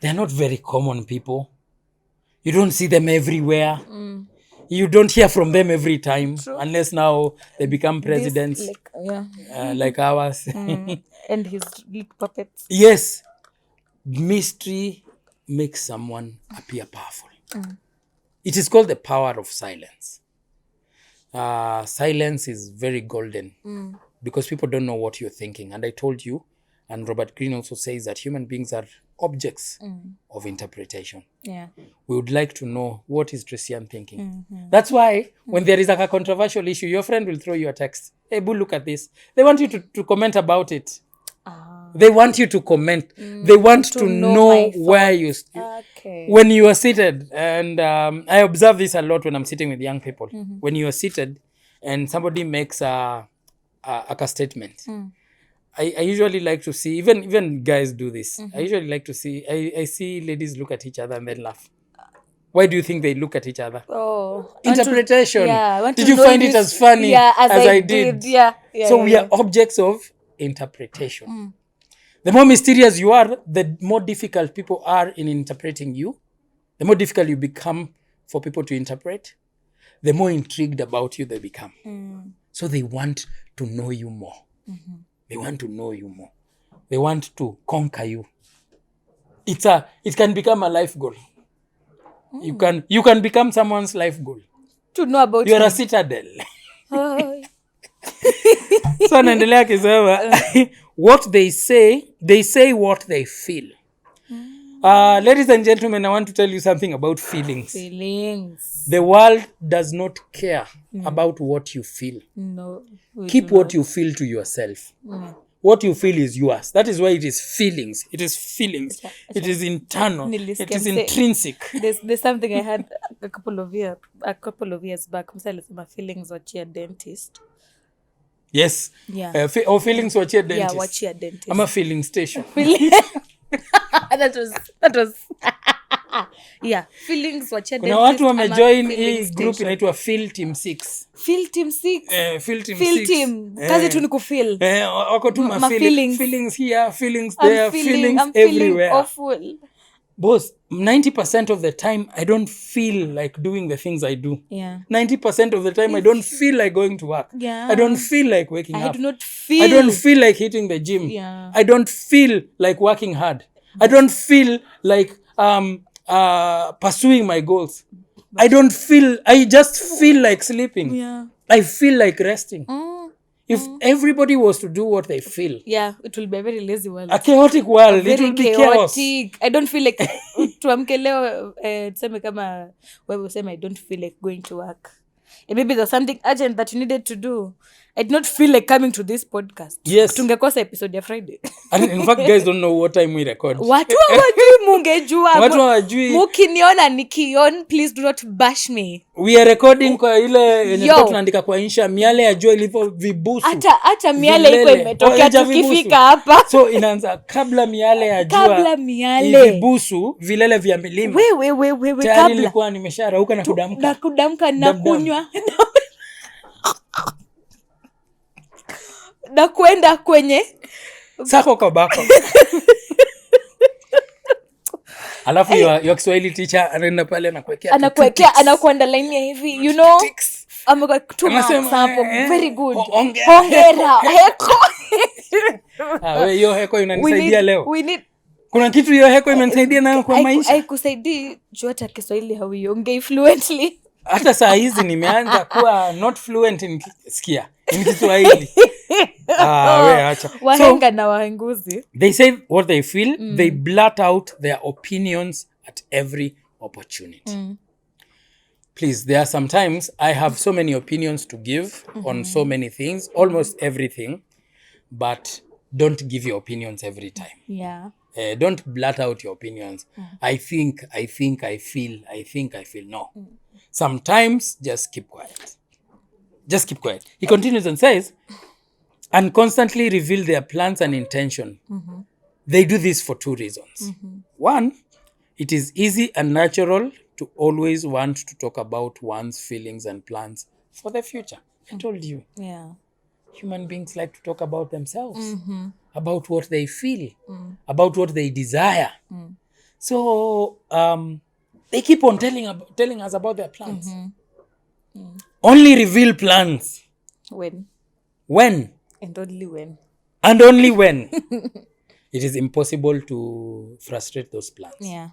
They're not very common people. You don't see them everywhere. You don't hear from them every time. True. Unless now they become presidents. This, like ours. And his little puppets. Yes. Mystery makes someone appear powerful. It is called the power of silence. Silence is very golden because people don't know what you're thinking. And I told you, and Robert Greene also says that human beings are objects of interpretation. Yeah. We would like to know, what is Tresian thinking? That's why when there is a controversial issue, your friend will throw you a text. Hey, boo, look at this. They want you to comment about it. They want you to comment. They want to know where you... Okay. When you are seated, and I observe this a lot when I'm sitting with young people. When you are seated and somebody makes a statement, I usually like to see, even guys do this. I usually like to see, I see ladies look at each other and then laugh. Why do you think they look at each other? Oh, Interpretation. Yeah, did you find it as funny as I did? Yeah. So we are objects of interpretation. The more mysterious you are, the more difficult people are in interpreting you. The more difficult you become for people to interpret, the more intrigued about you they become. So they want to know you more. They want to know you more. They want to conquer you. It can become a life goal. You can become someone's life goal. To know about you are a citadel. So naendelea kisema what they say what they feel. Ladies and gentlemen, I want to tell you something about feelings. The world does not care about what you feel. No. Keep what you feel to yourself. What you feel is yours. That is why it is feelings. It is feelings. It is internal. It is intrinsic. There's something I had a couple of years back. My feelings wachia dentist. Yes. Yeah. Feelings wachia dentist. Yeah, wachia dentist. I'm a feeling station. That was yeah, feelings wachia dentist. Kuna watu wamejoin hii group inaitwa Feel Team 6. Feel Team 6. Feel Team 6. Feel Team. Kazi tu ni kufeel. Wako tu ma feelings. Feelings here, feelings there, feelings I'm everywhere. Feeling awful. Boss, 90% of the time I don't feel like doing the things I do. Yeah. 90% of the time I don't feel like going to work. Yeah. I don't feel like waking up. I do not feel. I don't feel like hitting the gym. Yeah. I don't feel like working hard. I don't feel like pursuing my goals. I just feel like sleeping. Yeah. I feel like resting. If everybody was to do what they feel, yeah, it will be a very lazy world. A chaotic world. It will be chaos. I don't feel like tuamke leo tuseme kama wewe useme I don't feel like going to work. And maybe there's something urgent that you needed to do. I did not feel like coming to this podcast. Yes. Tungekosa episode ya Friday. And in fact, guys don't know what time we record. Watu hawajui mungejua. Watu hawajui. Mukiniona nikion, please do not bash me. We are recording kwa ile yenye tunaandika kwa insha miale ya jua ilivyo vibusu. Hata miale iko imetokea tukifika hapa. So inaanza kabla miale ya jua. Vibusu vilele vya milima. Wewe kabla. Nilikuwa nimesharauka na kudamka. Na kudamka na kunywa. Na kwenda kwenye sako kwa bako. Alafu your Kiswahili teacher anaenda pale anakuwekea anakuandalia hivi, you know, amekuwa kutuma sample very good. Hongera heko. Wewe hiyo heko inanisaidia leo. Kuna kitu hiyo heko imenisaidia nayo kwa maisha. Haikusaidii juu hata Kiswahili hauiongei fluently. Hata saa hizi nimeanza kuwa not fluent in Kiswahili. Acha. Wahenga na wahenguzi. They say what they feel. They blurt out their opinions at every opportunity. Please, there are sometimes I have so many opinions to give on so many things, almost everything, but don't give your opinions every time. Yeah. Don't blurt out your opinions. I think, I feel. No. Sometimes just keep quiet. Just keep quiet. He continues and says, and constantly reveal their plans and intention. They do this for two reasons. One, it is easy and natural to always want to talk about one's feelings and plans for the future. I told you. Yeah. Human beings like to talk about themselves, about what they feel, about what they desire. So they keep on telling us about their plans. Only reveal plans. When? And only when. And only when. It is impossible to frustrate those plans. Yeah.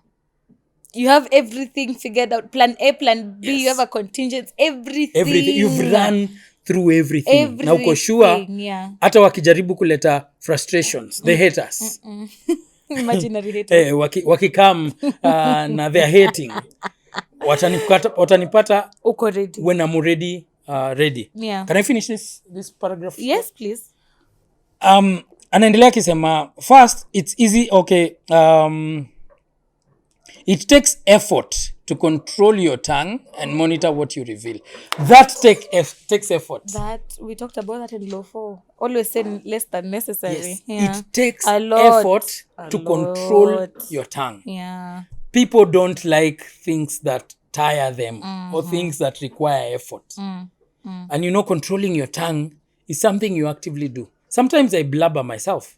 You have everything figured out. Plan A, plan B. Yes. You have a contingent. Everything. You've run through everything. Na uko sure, yeah. hata wakijaribu kuleta frustrations, they hate us. Imaginary haters. wakikam na they're hating, watanipata Uko ready. when I'm already ready. Yeah. Can I finish this paragraph? Yes, please. Anaendelea akisema, first it's easy, okay, it takes effort to control your tongue and monitor what you reveal. That takes effort. That we talked about that in law 4. Always say less than necessary. Yes. Yeah. It takes A lot. effort to control your tongue. Yeah. People don't like things that tire them or things that require effort. And you know, controlling your tongue is something you actively do. Sometimes I blabber myself.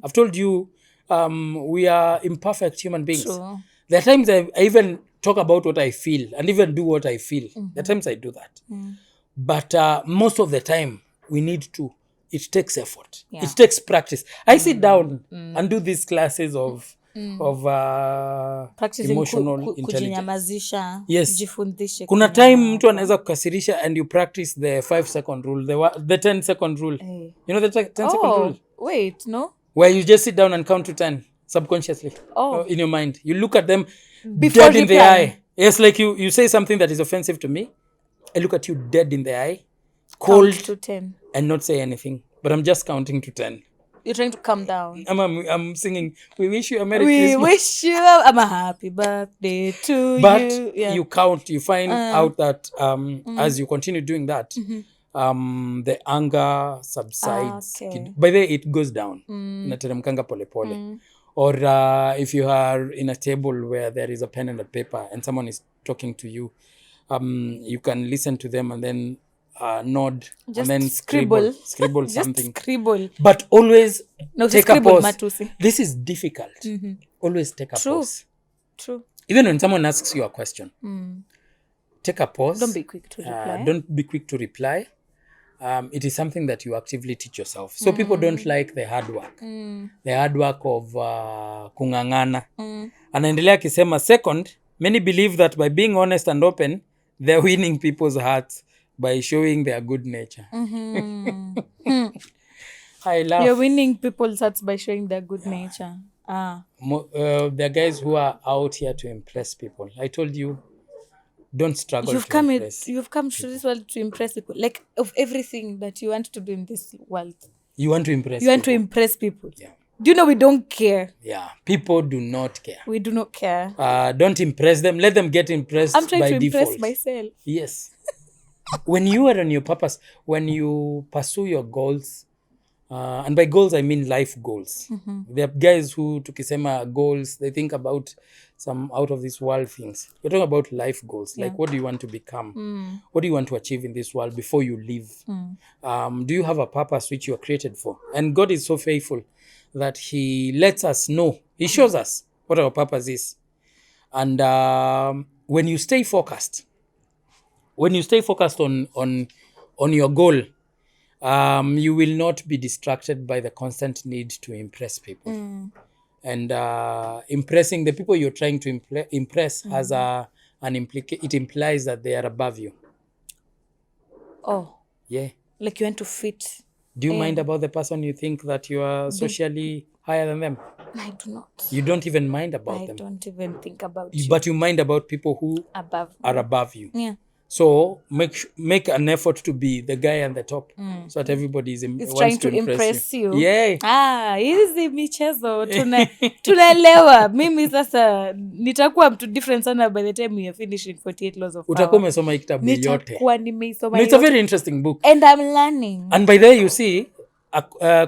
I've told you, we are imperfect human beings. True. There are times I even talk about what I feel and even do what I feel. There are times I do that. But most of the time, we need to. It takes effort. Yeah. It takes practice. I sit down and do these classes of Practicing emotional intelligence. kujinyamazisha, Yes. jifundishe. Kuna time mtu anaweza kukasirisha and you practice the 5-second rule, the 10-second rule. You know the 10-second rule? Wait, no? Where you just sit down and count to 10 subconsciously in your mind. You look at them Before dead in the replying. eye. Yes, like you say something that is offensive to me. I look at you dead in the eye, cold, Count to 10. and not say anything. But I'm just counting to 10. You're trying to calm down. I'm singing, we wish you a Merry We Christmas. wish you a happy birthday to But you. Yeah. you count, you find out that as you continue doing that, the anger subsides. Okay. By the way, it goes down. Inateremkanga pole pole. Or if you are in a table where there is a pen and a paper and someone is talking to you, you can listen to them and then nod Just and then scribble. scribble Just something. scribble. But always No, take a scribble, pause. Matusi. This is difficult. Always take a True. pause. True. Even when someone asks you a question, take a pause. Don't be quick to reply. Don't be quick to reply. It is something that you actively teach yourself. So people don't like the hard work. The hard work of kungangana. Anaendelea akisema, second, many believe that by being honest and open, they're winning people's hearts by showing their good nature. I laugh. You're winning people's hearts by showing their good nature. There are guys who are out here to impress people. I told you, don't struggle You've to come impress. you've come to this world to impress people. Like, of everything that you want to do in this world, You want to impress you want to people. impress people. Yeah. Do you know we don't care? Yeah. People do not care. We do not care. Don't impress them. Let them get impressed I'm trying by to default. impress myself. Yes. When you are on your purpose, when you pursue your goals, and by goals I mean life goals. There are guys who tukisema goals, they think about some out of this world things. We're talking about life goals. Like, what do you want to become? What do you want to achieve in this world before you leave? Do you have a purpose which you are created for? And God is so faithful that He lets us know. He shows us what our purpose is. And when you stay focused, on your goal, you will not be distracted by the constant need to impress people. And impressing the people you're trying to impress has it implies that they are above you. Oh, Yeah. like you want to fit. Do you mind about the person you think that you are socially higher than them? I do not. You don't even mind about I them. don't even think about you. But you mind about people who Above. are above you. Yeah. So make an effort to be the guy on the top, so that everybody is It's wants trying to to impress you. Yeah. Hizi michezo tunaelewa. Mimi sasa nitakuwa mtu different sana by the time we are finishing 48 laws of Utakuwa power. umesoma hii kitabu yote. Nitakuwa nimeisoma It's a yote. very interesting book. And I'm learning. And by the way, you see,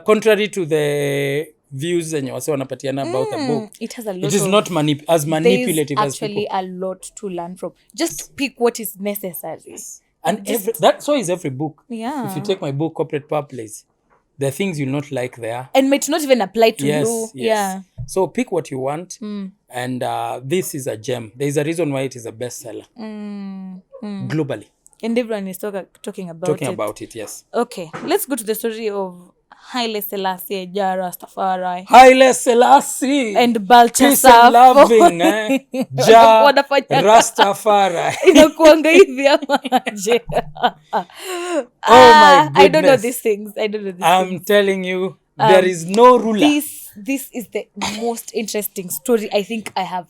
contrary to the views zenye wase wanapatiana about the book, It has a lot it is of, not as manipulative there's as people. actually a lot to learn from. Just pick what is necessary. And so is every book. Yeah. If you take my book, Corporate Power Plays, there are things you'll not like there. And might not even apply to Yes, you. yes. Yeah. So pick what you want, and this is a gem. There is a reason why it is a bestseller globally. And everyone is talking about it. Yes. Okay, let's go to the story of Haile Selassie, Jah Rastafari, Haile Selassie and peace Balthasar. and loving, Jah Wanafanya- Rastafari. Inakuanga hivi ama aje? Oh my I don't know goodness. these things. I'm telling you, there is no ruler. These this is the most interesting story I think I have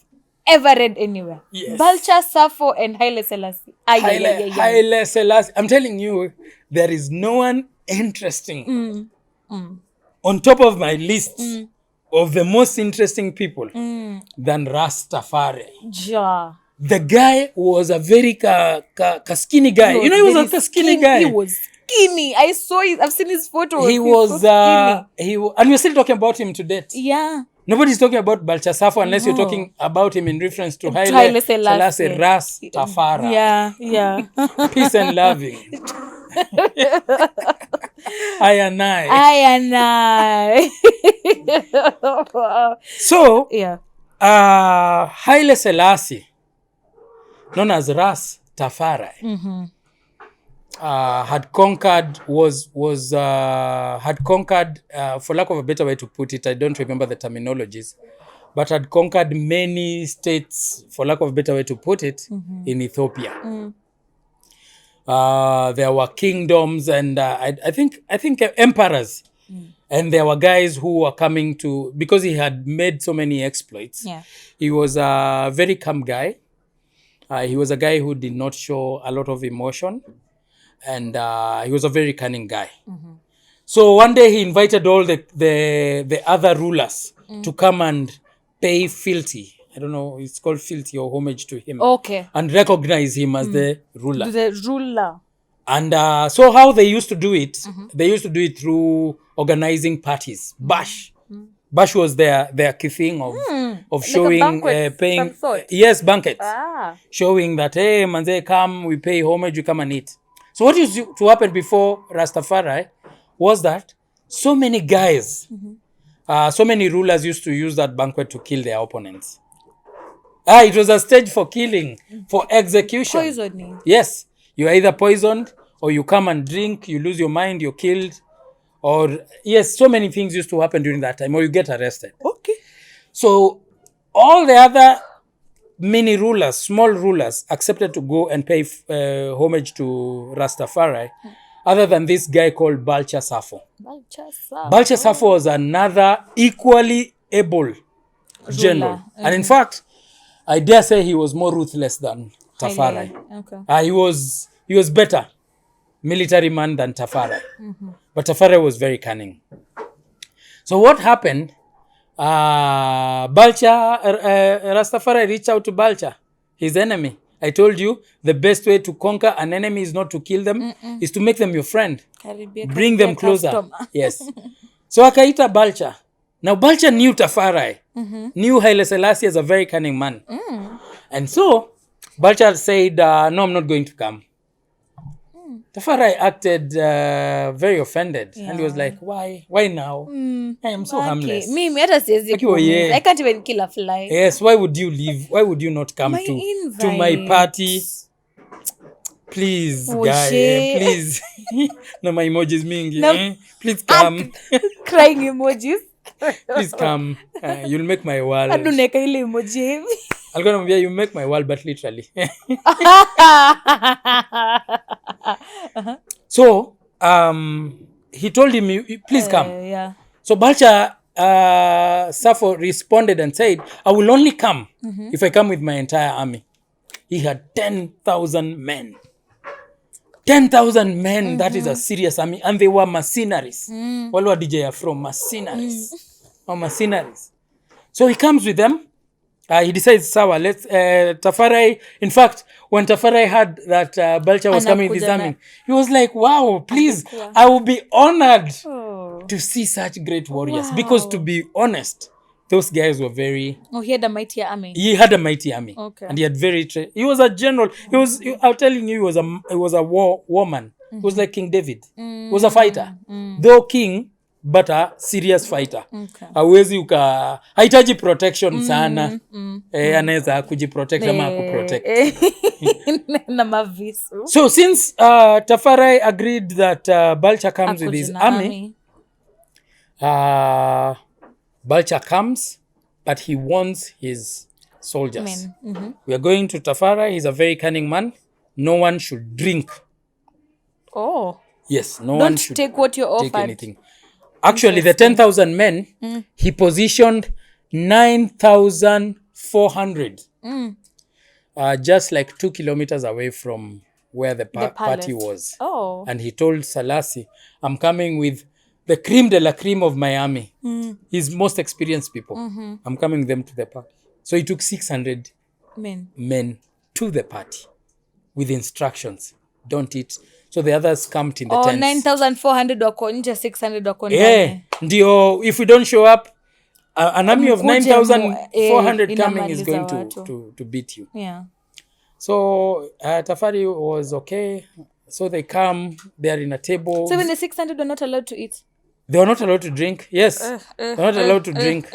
ever read anywhere. Yes. Balcha, Sappho, and Haile Selassie. Haile Selassie. I'm telling you, there is no one interesting on top of my list of the most interesting people than Rastafari. Ja. The guy was a very skinny guy. You know, he was a skinny guy. He was skinny. I saw it. I've seen his photos. He was and we're still talking about him to date. Yeah. Nobody's talking about Balcha Sappho unless you're talking about him in reference to Haile Selassie Rastafari. Yeah. Peace and loving. I and I. So, yeah. Haile Selassie, known as Rastafari, had conquered, for lack of a better way to put it, I don't remember the terminologies, but had conquered many states, for lack of a better way to put it, in Ethiopia. There were kingdoms and I think emperors. And there were guys who were coming to, because he had made so many exploits. Yeah. He was a very calm guy. He was a guy who did not show a lot of emotion. And he was a very cunning guy. So one day he invited all the other rulers to come and pay fealty. I don't know, it's called fealty or homage to him. Okay. And recognize him as the ruler. The ruler. And so how they used to do it, they used to do it through organizing parties. Bash. Bash was their key thing of showing, banquet, paying. some sort. Yes, banquets. Showing that, hey, manze, come, we pay homage, you come and eat. So what used to happen before Rastafari was that so many guys, so many rulers used to use that banquet to kill their opponents. It was a stage for killing, for execution. Poisoning. Yes. You're either poisoned or you come and drink, you lose your mind, you're killed. Or, yes, so many things used to happen during that time, or you get arrested. Okay. So all the other mini rulers, small rulers, accepted to go and pay homage to Rastafari, other than this guy called Balcha Sappho. Balcha Sappho was another equally able general. And in fact, I dare say he was more ruthless than Tafari. Okay. He was better military man than Tafari. But Tafari was very cunning. So what happened? Rastafari reached out to Balcha, his enemy. I told you the best way to conquer an enemy is not to kill them, is to make them your friend. Bring them closer. Yes. So akaita Balcha. Now Balcha knew Tafari, knew Haile Selassie as a very cunning man. And so Balcha said, no, I'm not going to come. Tafari acted very offended. And he was like, why now? I am so harmless. I can't even kill a fly. Yes, why would you leave? Why would you not come to my party? Please, guy, please. No, my emojis mingi. Please come. Crying emojis. Please come. You'll make my world. Aduneka ile emoji. I'm gonna be you make my world, but literally. So, he told him, please come. Yeah. So Balcha Sappho responded and said, I will only come if I come with my entire army. He had 10,000 men. 10,000 men, that is a serious army. And they were mercenaries. What were DJ from? Mercenaries. Mercenaries. So he comes with them. He decides, Sawa, let's, Tafari, in fact, when Tafari heard that Balcha was coming with his army, he was like, wow, please, I will be honored to see such great warriors. Wow. Because to be honest, those guys were very... Oh, he had a mighty army. He had a mighty army. Okay. And he had very... he was a general. I'm telling you, he was a warman. He was like King David. He was a fighter. Though king, but a serious fighter. Okay. Hawezi haitaji protection sana. Anaweza kujiprotect ama kuprotect. Na mavisu. So since Tafari agreed that Balcha comes with his army, Balcha comes, but he warns his soldiers. We are going to Tafari. He's a very cunning man. No one should drink. Oh. Yes, no one should take what you're offered. Take anything. Actually, the 10,000 men, he positioned 9,400 just like 2 kilometers away from where the party was. Oh. And he told Selassie, I'm coming with the cream de la cream of Miami. His most experienced people. I'm coming with them to the party. So he took 600 men to the party with instructions. Don't eat. So the others camped in the tents. 9,400 wako nje, 600 wako ndani. Yeah. Ndio, if we don't show up, an army of 9,400 coming is going to beat you. Yeah. So Tafari was okay. So they come, they are in a table. So when the 600 were not allowed to eat? They were not allowed to drink. Yes. They were not allowed to drink.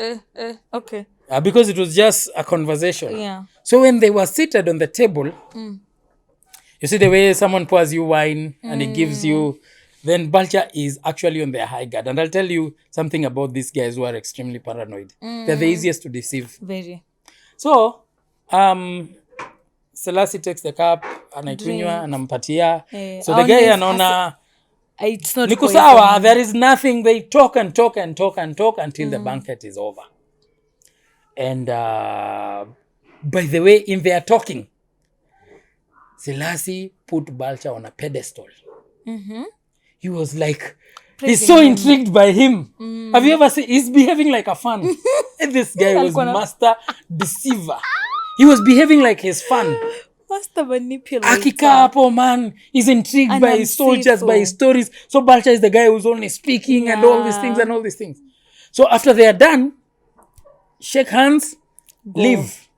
Okay. Because it was just a conversation. Yeah. So when they were seated on the table, you see the way someone pours you wine and he gives you, then Balcha is actually on their high guard. And I'll tell you something about these guys who are extremely paranoid. They're the easiest to deceive. Very. So, Selassie takes the cup, anaikunywa, anampatia. So the guy anaona, it's not Niku sawa, there is nothing. They talk until the banquet is over. And by the way, in their talking, Selassie put Balcha on a pedestal. He was like, he's so intrigued by him. Have you ever seen? He's behaving like a fan. This guy was master deceiver. He was behaving like his fan. Master manipulator. Akika hapo, man. He's intrigued by his soldiers, by his stories. So Balcha is the guy who's only speaking and all these things. So after they are done, shake hands, leave.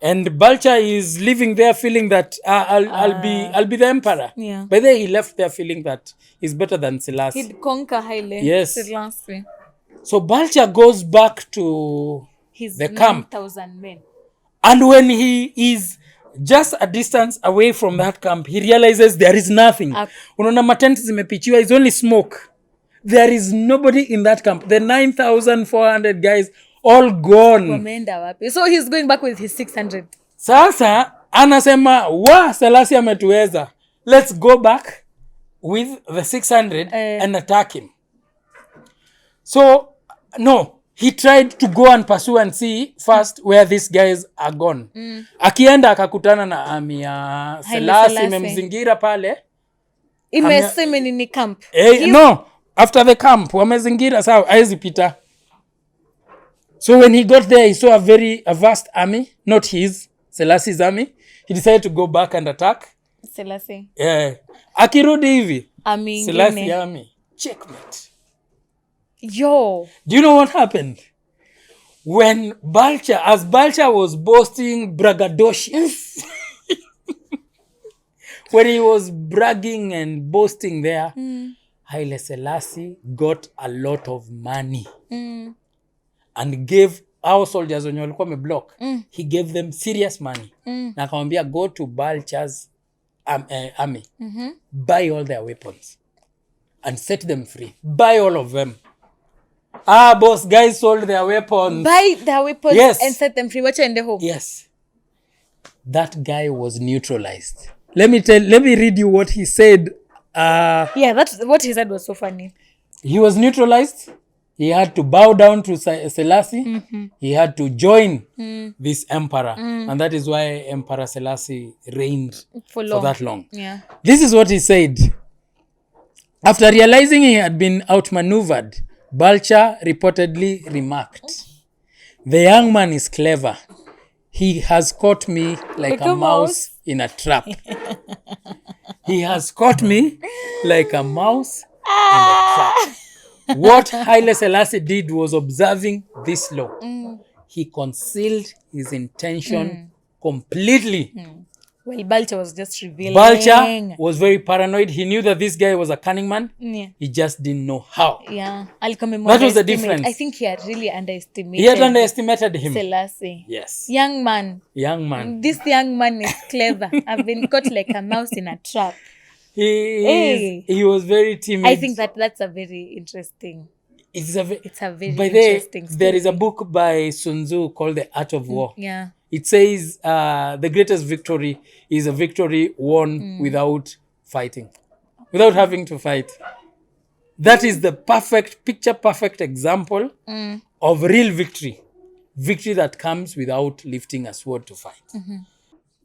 And Balcha is living there feeling that I'll be the emperor. Yeah. By then he left there feeling that he's better than Selassie. He'd conquer highly. Yes. Selassie. So Balcha goes back to the camp. 9,000 men. And when he is just a distance away from that camp, he realizes there is nothing. Unaona matenti zimepichiwa, it's only smoke. There is nobody in that camp. The 9,400 guys all gone. So he's going back with his 600. Sasa anasema Selassie ametuweza. Let's go back with the 600 and attack him. So no, he tried to go and pursue and see first where these guys are gone. Akienda akakutana na army ya Selassie imemzingira pale. Imesema ni camp. No, after the camp wamezingira sawa haizi pita. So when he got there, he saw a vast army, not his, Selassie's army. He decided to go back and attack. Selassie. Yeah. Akirudi hivi. Selassie army. Checkmate. Yo. Do you know what happened? When as Balcha was boasting braggadocious, when he was bragging and boasting there, Haile Selassie got a lot of money. And gave our soldiers when walikuwa meblock, he gave them serious money. Na akamwambia go to Balcha's army, buy all their weapons and set them free. Buy all of them. Boss, guys sold their weapons. Buy their weapons, yes, and set them free. Watch in the home. Yes. That guy was neutralized. Let me read you what he said. That's what he said was so funny. He was neutralized. He had to bow down to Selassie. He had to join this emperor. And that is why Emperor Selassie reigned for that long. Yeah. This is what he said. After realizing he had been outmaneuvered, Balcha reportedly remarked, "The young man is clever. He has caught me like a mouse in a trap." He has caught me like a mouse in a trap. What Haile Selassie did was observing this law. He concealed his intention completely. Well, Balcha was just revealing. Balcha was very paranoid. He knew that this guy was a cunning man. Yeah. He just didn't know how. Yeah. That was the difference. I think he had really underestimated. He had underestimated him. Selassie. Yes. Young man. This young man is clever. I've been caught like a mouse in a trap. He was very timid. I think that's a very interesting. It's a very interesting story. There is a book by Sun Tzu called The Art of War. Yeah. It says the greatest victory is a victory won without fighting, without having to fight. That is the perfect example of real victory. Victory that comes without lifting a sword to fight.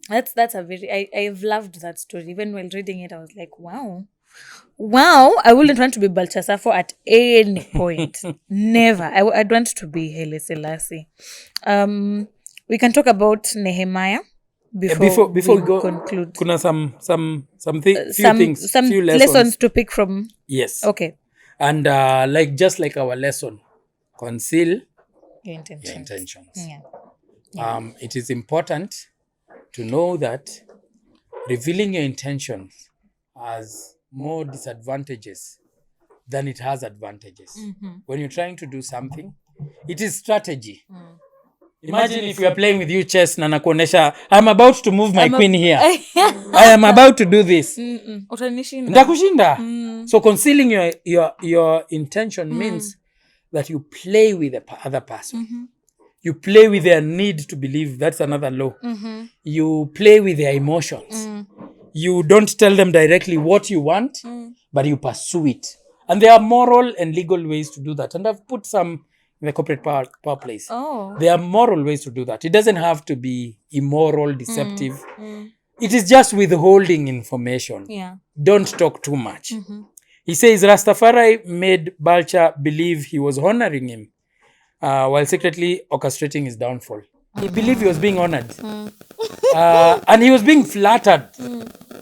That's a very I've loved that story. Even while reading it, I was like, wow, I wouldn't want to be Balchasafo at any point. Never. I'd want to be Haile Selassie. We can talk about Nehemiah before we go conclude. Kuna some few lessons to pick from. Yes. Okay. And just like our lesson, conceal your intentions. Yeah. It is important to know that revealing your intentions has more disadvantages than it has advantages. When you're trying to do something, it is strategy. Imagine if you are playing with you chess na nakuonesha, I'm about to move my queen here. I am about to do this. Ndakushinda. So concealing your intention means that you play with the other person. You play with their need to believe. That's another law. You play with their emotions. You don't tell them directly what you want, but you pursue it. And there are moral and legal ways to do that. And I've put some in the corporate power place. There are moral ways to do that. It doesn't have to be immoral, deceptive. It is just withholding information. Yeah. Don't talk too much. He says Rastafari made Balcha believe he was honoring him while secretly orchestrating his downfall. He believed he was being honored. And he was being flattered.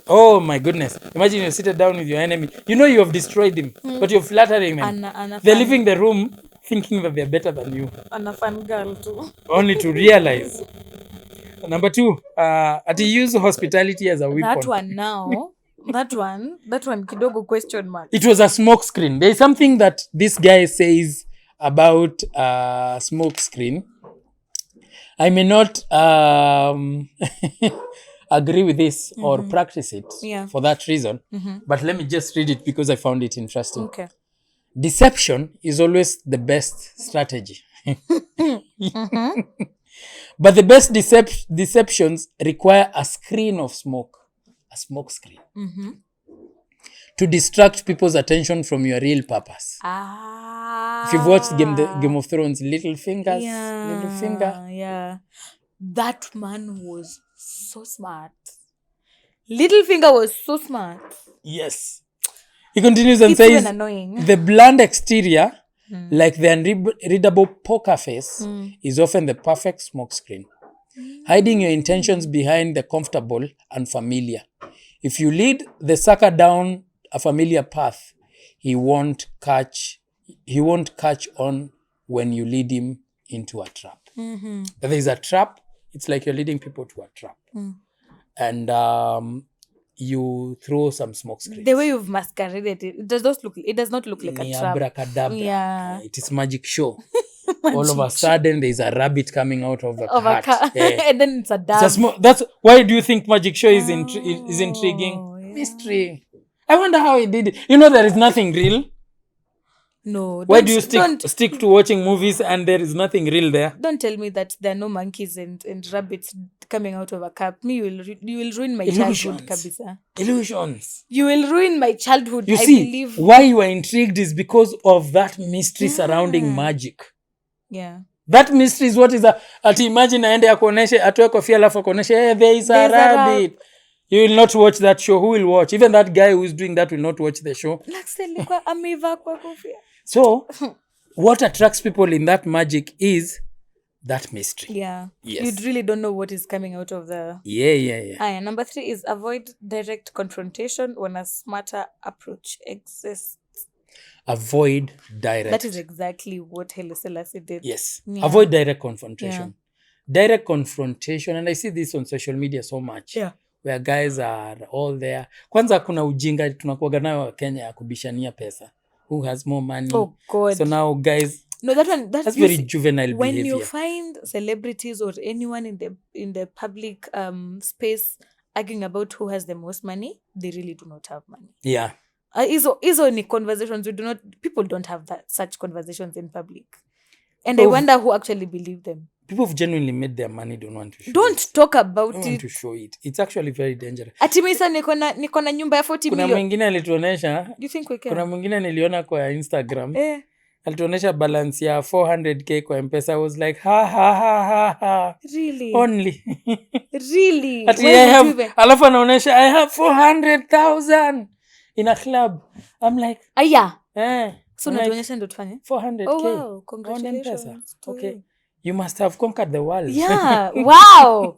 Oh my goodness. Imagine you're seated down with your enemy. You know you have destroyed him, but you're flattering them. They're leaving the room thinking that they're better than you. And a fun girl too. Only to realize. Number 2, he used hospitality as a weapon. That one now. That one kidogo question mark. It was a smoke screen. There is something that this guy says about smoke screen. I may not agree with this or practice it for that reason. But let me just read it because I found it interesting. Okay. Deception is always the best strategy. But the best deceptions require a screen of smoke, a smoke screen, to distract people's attention from your real purpose. If you've watched Game of Thrones, Little Finger. Yeah. That man was so smart. Littlefinger was so smart. Yes. He continues and says, the bland exterior, like the unreadable poker face, is often the perfect smoke screen, hiding your intentions behind the comfortable and familiar. If you lead the sucker down a familiar path, he won't catch on when you lead him into a trap. If there is a trap, it's like you're leading people to a trap. And you throw some smoke screens. The way you've masqueraded it, it does not look like a trap. Abracadabra. Yeah. It is magic show. All of a sudden, there's a rabbit coming out of a cat. And then it's a dove. That's why do you think magic show is intriguing? Yeah. Mystery. I wonder how he did it. There is nothing real. No. Why do you stick to watching movies and there is nothing real there? Don't tell me that there are no monkeys and rabbits coming out of a cup. You will ruin my childhood, Kabisa. Illusions. You will ruin my childhood. You see, why you are intrigued is because of that mystery surrounding magic. Yeah. That mystery is what is imagine aende akuoneshe atoe kofia alafu akuoneshe there is a rabbit. You will not watch that show. Who will watch? Even that guy who is doing that will not watch the show. So, what attracts people in that magic is that mystery. Yeah. Yes. You really don't know what is coming out of the... Yeah. Number 3 is avoid direct confrontation when a smarter approach exists. Avoid direct. That is exactly what Haile Selassie did. Yes. Yeah. Avoid direct confrontation. Yeah. Direct confrontation, and I see this on social media so much. Yeah. Where guys are all there. Kwanza kuna ujinga tunakuwaga nayo Kenya ya kubishania pesa. Who has more money? Oh God. So now guys, no, that's very juvenile when behavior. When you find celebrities or anyone in the public space arguing about who has the most money, they really do not have money. Yeah. Izo ni conversations people don't have such conversations in public. And I wonder who actually believe them. people who've genuinely made their money don't want to show Don't it. talk about Don't want it. to show it. It's actually very dangerous. Ati mimi sasa niko na nyumba ya 40 Kuna million. mwingine alituonesha, Do you think we can? kuna mwingine niliona kwa Instagram. Eh. Alituonesha balance ya 400k kwa M-Pesa. I was like, ha. Really? Only. Really? Ati Why I would you have, even- alafu anaonesha I have 400,000 in a club. I'm like, Aya. eh. So I'm like, unatuonyesha ndo tufanye? 400k. Oh wow, on congratulations. M-Pesa. to Okay. you. You must have conquered the world. Yeah, wow.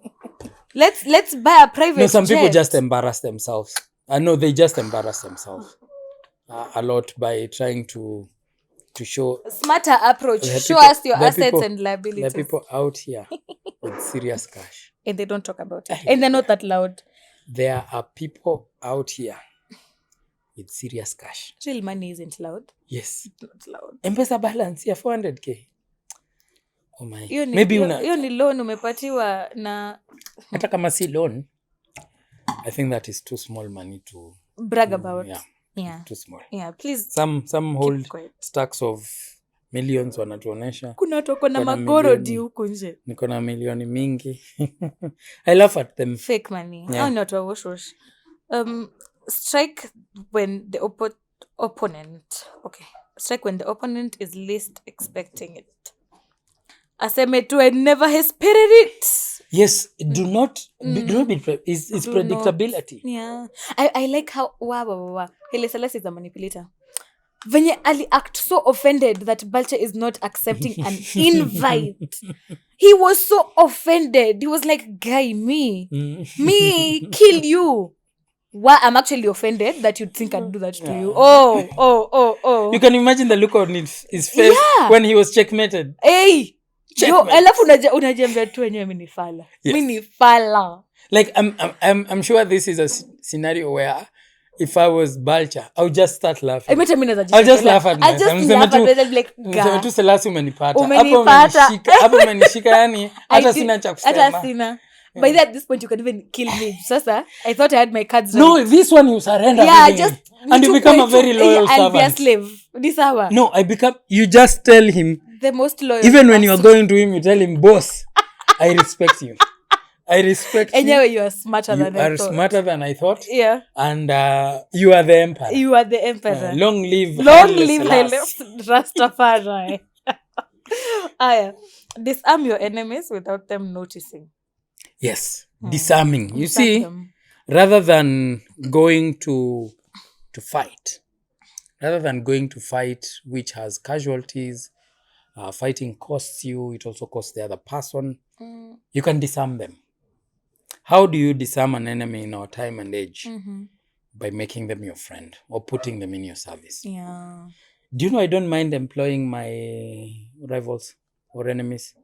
Let's buy a private No, some people jet. just embarrass themselves. No, they just embarrass themselves a lot by trying to show Smarter approach. the Show people- us your the assets people- and liabilities. the people out here with serious cash. And they don't talk about it. And they're not that loud. There are people out here with serious cash. Real money isn't loud. Yes. It's not loud. M-Pesa balance ya 400k. Oh my. Hiyo ni- Maybe hiyo ni loan umepatiwa na hata kama si loan, I think that is too small money to brag about. yeah, Yeah. too small. Yeah, please. Some hold quiet. stacks of millions wanatuonesha. Kuna watu wako na Kuna magorodi milioni. huku nje. Niko na milioni mingi. I laugh at them. Fake money. Yeah. Hao ni watu wa wash wash. Strike when the opponent. Okay. Strike when the opponent is least expecting it. Aseme tu I never expected it. Yes, do not be it's Do predictability. Yeah. I like how wow. Hele Selassie is a manipulator. Venye ali act so offended that Balcha is not accepting an invite. He was so offended. He was like, guy, me kill you. Why I'm actually offended that you'd think I'd do that to you. Oh. You can imagine the look on his face when he was checkmated. Hey. Yo, Checkmate. alafu unajiambia tu wenyewe mimi ni fala. Yes. Mimi ni fala. Like I'm sure this is a scenario where if I was Balcha, I would just start laughing. Imeta mimi naweza I'll just jichekelea. laugh at I'll myself. just Niseme laugh at tu- myself like, Niseme "Ga." tu Selasi umenipata. Umenipata. Hapo umenishika yani hata sina cha Hata kusema. sina. By at this point you can even kill me. Sasa I thought I had my cards No, this one you surrender yeah, everything. just And you become a very loyal I'll be a servant. slave. Ni sawa. No, you just tell him, The most loyal. even when you are going to him, you tell him, boss, I respect you. I respect you. Anyway, you are smarter You than I are thought. smarter than I thought. Yeah. And you are the emperor. You are the emperor. Long live Haile Selassie. Rastafari. Aya. Disarm your enemies without them noticing. Yes, disarming. You Disarm see, them. rather than going to fight, which has casualties, fighting costs you, it also costs the other person. You can disarm them. How do you disarm an enemy in our time and age? By making them your friend or putting them in your service. Yeah. Do you know I don't mind employing my rivals or enemies?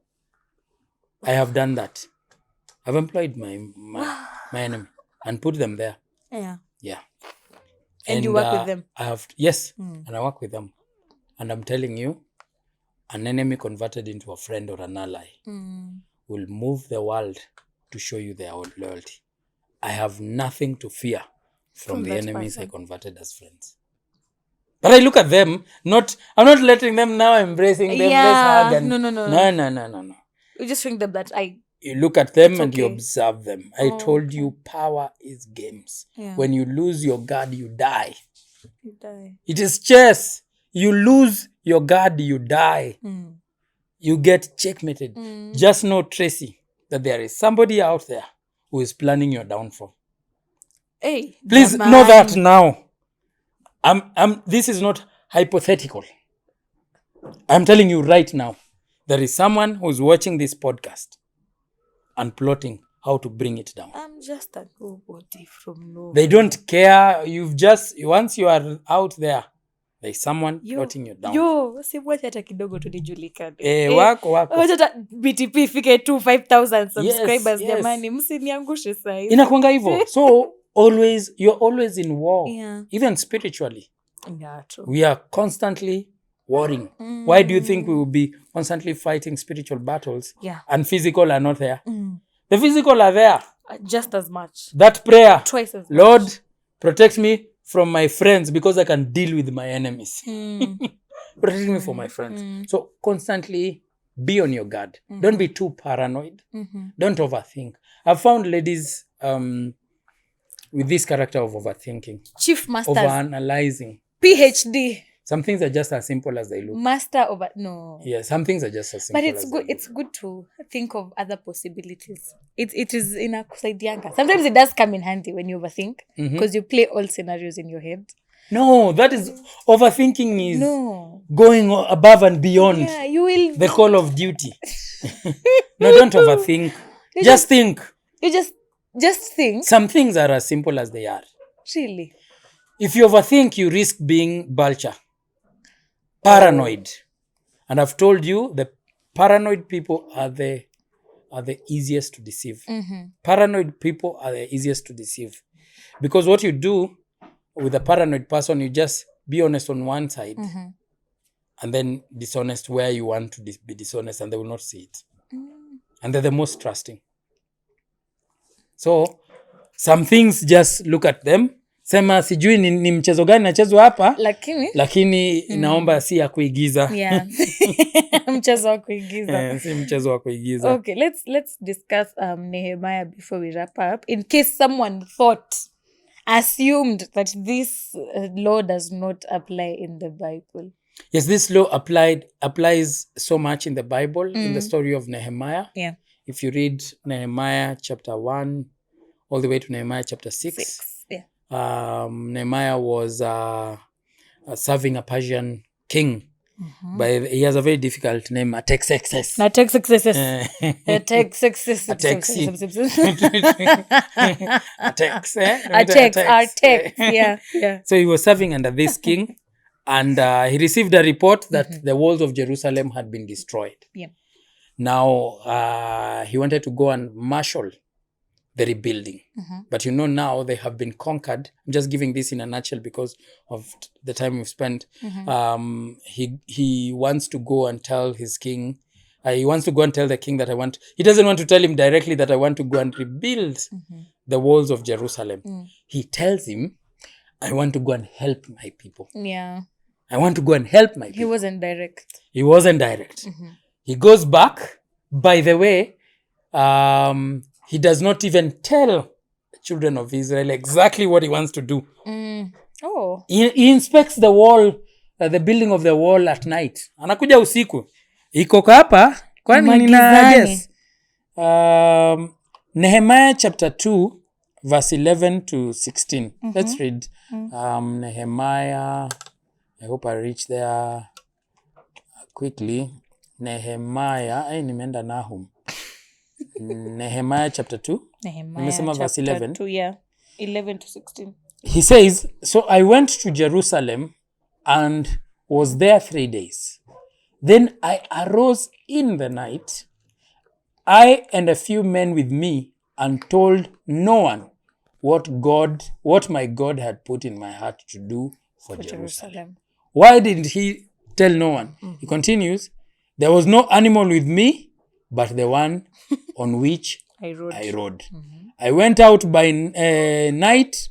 I have done that. I've employed my enemy and put them there. Yeah. Yeah. And you work with them? I have, yes, and I work with them. And I'm telling you, an enemy converted into a friend or an ally will move the world to show you their own loyalty. I have nothing to fear from the that enemies I person. converted as friends. But I look at them, I'm not letting them now embracing them. Yeah. Let's hug and, No. No. You just showing them that You look at them It's and you okay. observe them. I told you power is games. Yeah. When you lose your guard, you die. you die. It is chess. You lose your guard, you die. You get checkmated. Just know, Tracy, that there is somebody out there who is planning your downfall. Hey. Please Jaman. know that now. This is not hypothetical. I'm telling you right now. There is someone who's watching this podcast and plotting how to bring it down. I'm just a nobody from nowhere. They don't care. Once you are out there's someone plotting you down. Yo, siwacha hata kidogo tu nijulikane. Wako. Wacha hata BTP ifike tu 5,000 subscribers Yes. jamani, msiniangushe sasa hivi. Inakuanga hivyo. So you're always in war. Yeah. Even spiritually. Yeah, true. We are constantly warring. Why do you think we will be constantly fighting spiritual battles Yeah. and physical are not there? The physical are there. Just as much. That prayer, Twice as much. Lord, protect me from my friends because I can deal with my enemies. Protect me from my friends. So constantly be on your guard. Don't be too paranoid. Don't overthink. I've found ladies with this character of overthinking, Chief Masters, overanalyzing. PhD, Some things are just as simple as they look. Master over no. Yeah, some things are just as simple. But it's as good. they It's good to think of other possibilities. It is in a kusaidianga. Sometimes it does come in handy when you overthink because you play all scenarios in your head. look. No, that is overthinking is No. going above and beyond Yeah, you will. the call of duty. No, don't overthink. You Just think. You just think. Some things are as simple as they are. Really. If you overthink, you risk being vulture, paranoid. And I've told you, the paranoid people are the easiest to deceive. Paranoid people are the easiest to deceive. Because what you do with a paranoid person, you just be honest on one side and then dishonest where you want to be dishonest, and they will not see it. And they're the most trusting. So some things, just look at them, sema sijui ni mchezo gani nachezwa hapa, lakini naomba si ya kuigiza. Yeah. Mchezo wa kuigiza. Si mchezo wa kuigiza. Okay, let's discuss Nehemiah before we wrap up, in case someone assumed that this law does not apply in the Bible. Yes, this law applies so much in the Bible, in the story of Nehemiah. Yeah. If you read Nehemiah chapter 1 all the way to Nehemiah chapter 6, Yeah. Nehemiah was serving a Persian king. But he has a very difficult name, Artaxerxes. Artaxerxes. Yeah. So he was serving under this king, and he received a report that the walls of Jerusalem had been destroyed. Yeah. Now, he wanted to go and marshal the rebuilding. But now they have been conquered. I'm just giving this in a nutshell because of the time we've spent. He wants to go and tell his king, he wants to go and tell the king that he doesn't want to tell him directly that I want to go and rebuild the walls of Jerusalem. He tells him, I want to go and help my people. Yeah. I want to go and help my people. He wasn't direct. He goes back. By the way, he does not even tell the children of Israel exactly what he wants to do. Oh. He inspects the wall, the building of the wall at night. Anakuja usiku. Iko hapa, kwani nina guess. Nehemiah chapter 2 verse 11 to 16. Let's read Nehemiah. I hope I reach there quickly. Nehemiah, nimeenda Nahum. Nehemiah chapter 2. Nehemiah verse 11. 2, yeah. 11 to 16. He says, so I went to Jerusalem and was there 3 days. Then I arose in the night, I and a few men with me, and told no one what my God had put in my heart to do for Jerusalem. Why didn't he tell no one? He continues, there was no animal with me, but the one on which I rode. I went out by night,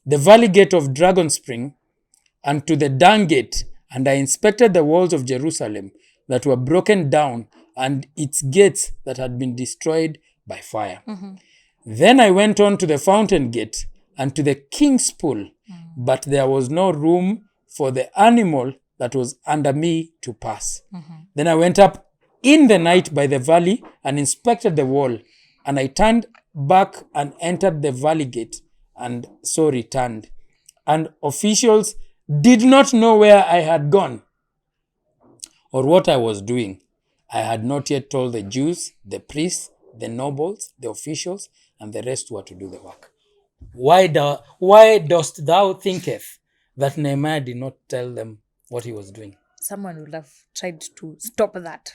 the valley gate of Dragon Spring, and to the dung gate, and I inspected the walls of Jerusalem that were broken down, and its gates that had been destroyed by fire. Then I went on to the fountain gate and to the king's pool, but there was no room for the animal that was under me to pass. Then I went up in the night by the valley and inspected the wall, and I turned back and entered the valley gate, and so returned. And officials did not know where I had gone or what I was doing. I had not yet told the Jews, the priests, the nobles, the officials, and the rest who were to do the work. Why dost thou thinketh that Nehemiah did not tell them what he was doing? Someone would have tried to stop that.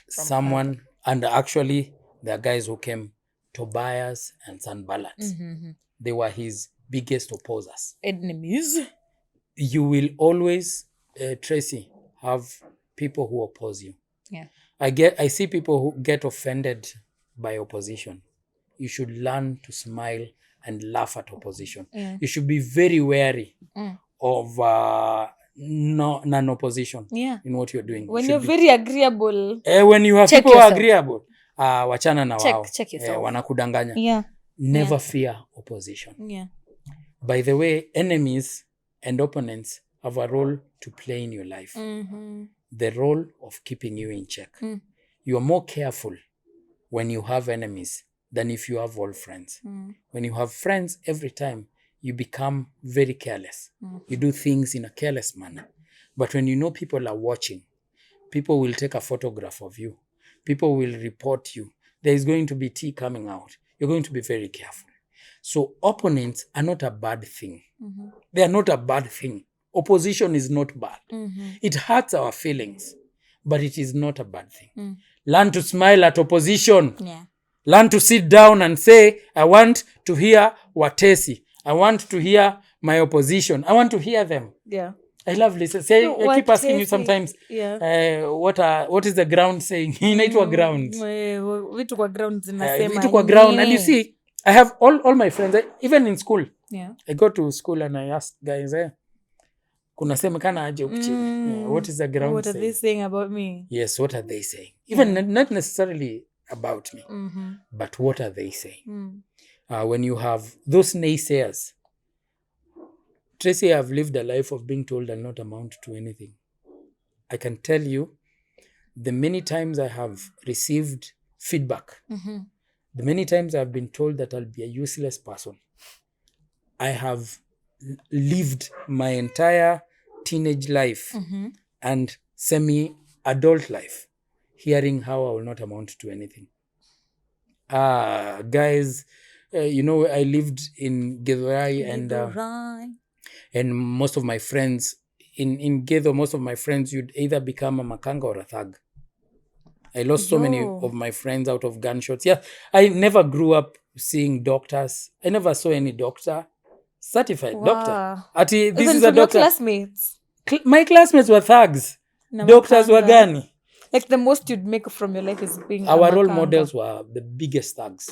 And actually, there are guys who came, Tobias and Sanballat. They were his biggest opposers. Enemies. You will always, Tracy, have people who oppose you. Yeah. I see people who get offended by opposition. You should learn to smile and laugh at opposition. You should be very wary of non-opposition Yeah. in what you're doing. When Should you're be. very agreeable, When you have check people who are yourself. agreeable, wachana na wao. Check yourself. Wanakudanganya. Yeah. Never fear opposition. Yeah. By the way, enemies and opponents have a role to play in your life. The role of keeping you in check. You are more careful when you have enemies than if you have all friends. When you have friends, every time you become very careless. You do things in a careless manner. But when you know people are watching, people will take a photograph of you. People will report you. There is going to be tea coming out. You're going to be very careful. So opponents are not a bad thing. They are not a bad thing. Opposition is not bad. It hurts our feelings, but it is not a bad thing. Learn to smile at opposition. Yeah. Learn to sit down and say, I want to hear Watesi. I want to hear my opposition. I want to hear them. Yeah. I love listening. Say, I keep asking you sometimes, Yeah. what is the ground saying? Inaitwa ground. Vitu kwa ground zinasema Vitu kwa ground. And you see, I have all my friends, even in school. Yeah. I go to school and I ask guys, kuna semekana aje huku chini? What is the ground What saying? are they saying about me? Yes, what are they saying? Even not necessarily about me, but what are they saying? When you have those naysayers, Tracy, I've lived a life of being told I'll not amount to anything. I can tell you the many times I have received feedback, the many times I've been told that I'll be a useless person. I have lived my entire teenage life and semi-adult life hearing how I will not amount to anything. Guys, I lived in Githurai and most of my friends in Githo, most of my friends, you'd either become a makanga or a thug. I lost so many of my friends out of gunshots. Yeah, I never grew up seeing doctors. I never saw any doctor, certified doctor. Ati, this Even is a from your doctor. classmates. My classmates were thugs. Doctors were gani. Like the most you'd make from your life is being Our a role makanga. models were the biggest thugs.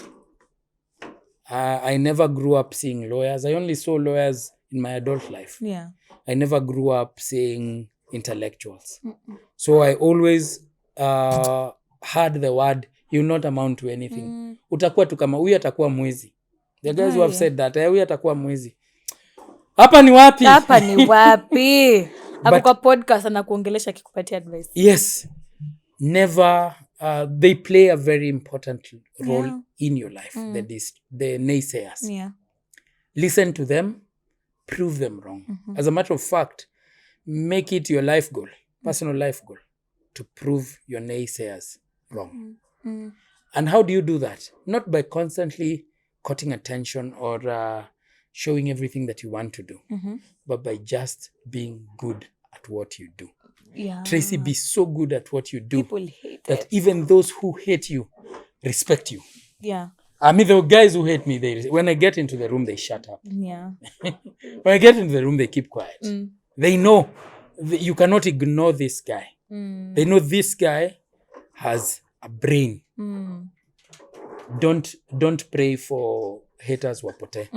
I never grew up seeing lawyers. I only saw lawyers in my adult life. Yeah. I never grew up seeing intellectuals. So I always heard the word, you not amount to anything. Utakuwa tu kama huyu atakuwa mwizi. The guys who have said that, huyu atakuwa mwizi. Hapa ni wapi? Hapa ni wapi? Hapo kwa podcast anakuongelesha akikupatia advice. Yes. Never they play a very important role in your life. The naysayers. Yeah. Listen to them, prove them wrong. As a matter of fact, make it your life goal, personal life goal, to prove your naysayers wrong. And how do you do that? Not by constantly cutting attention or showing everything that you want to do, but by just being good at what you do. Yeah. Tracy, be so good at what you do People hate that it. even those who hate you respect you. Yeah. I mean, the guys who hate me, when I get into the room, they shut up. Yeah. When I get into the room, they keep quiet. They know you cannot ignore this guy. They know this guy has a brain. Don't pray for haters wapote.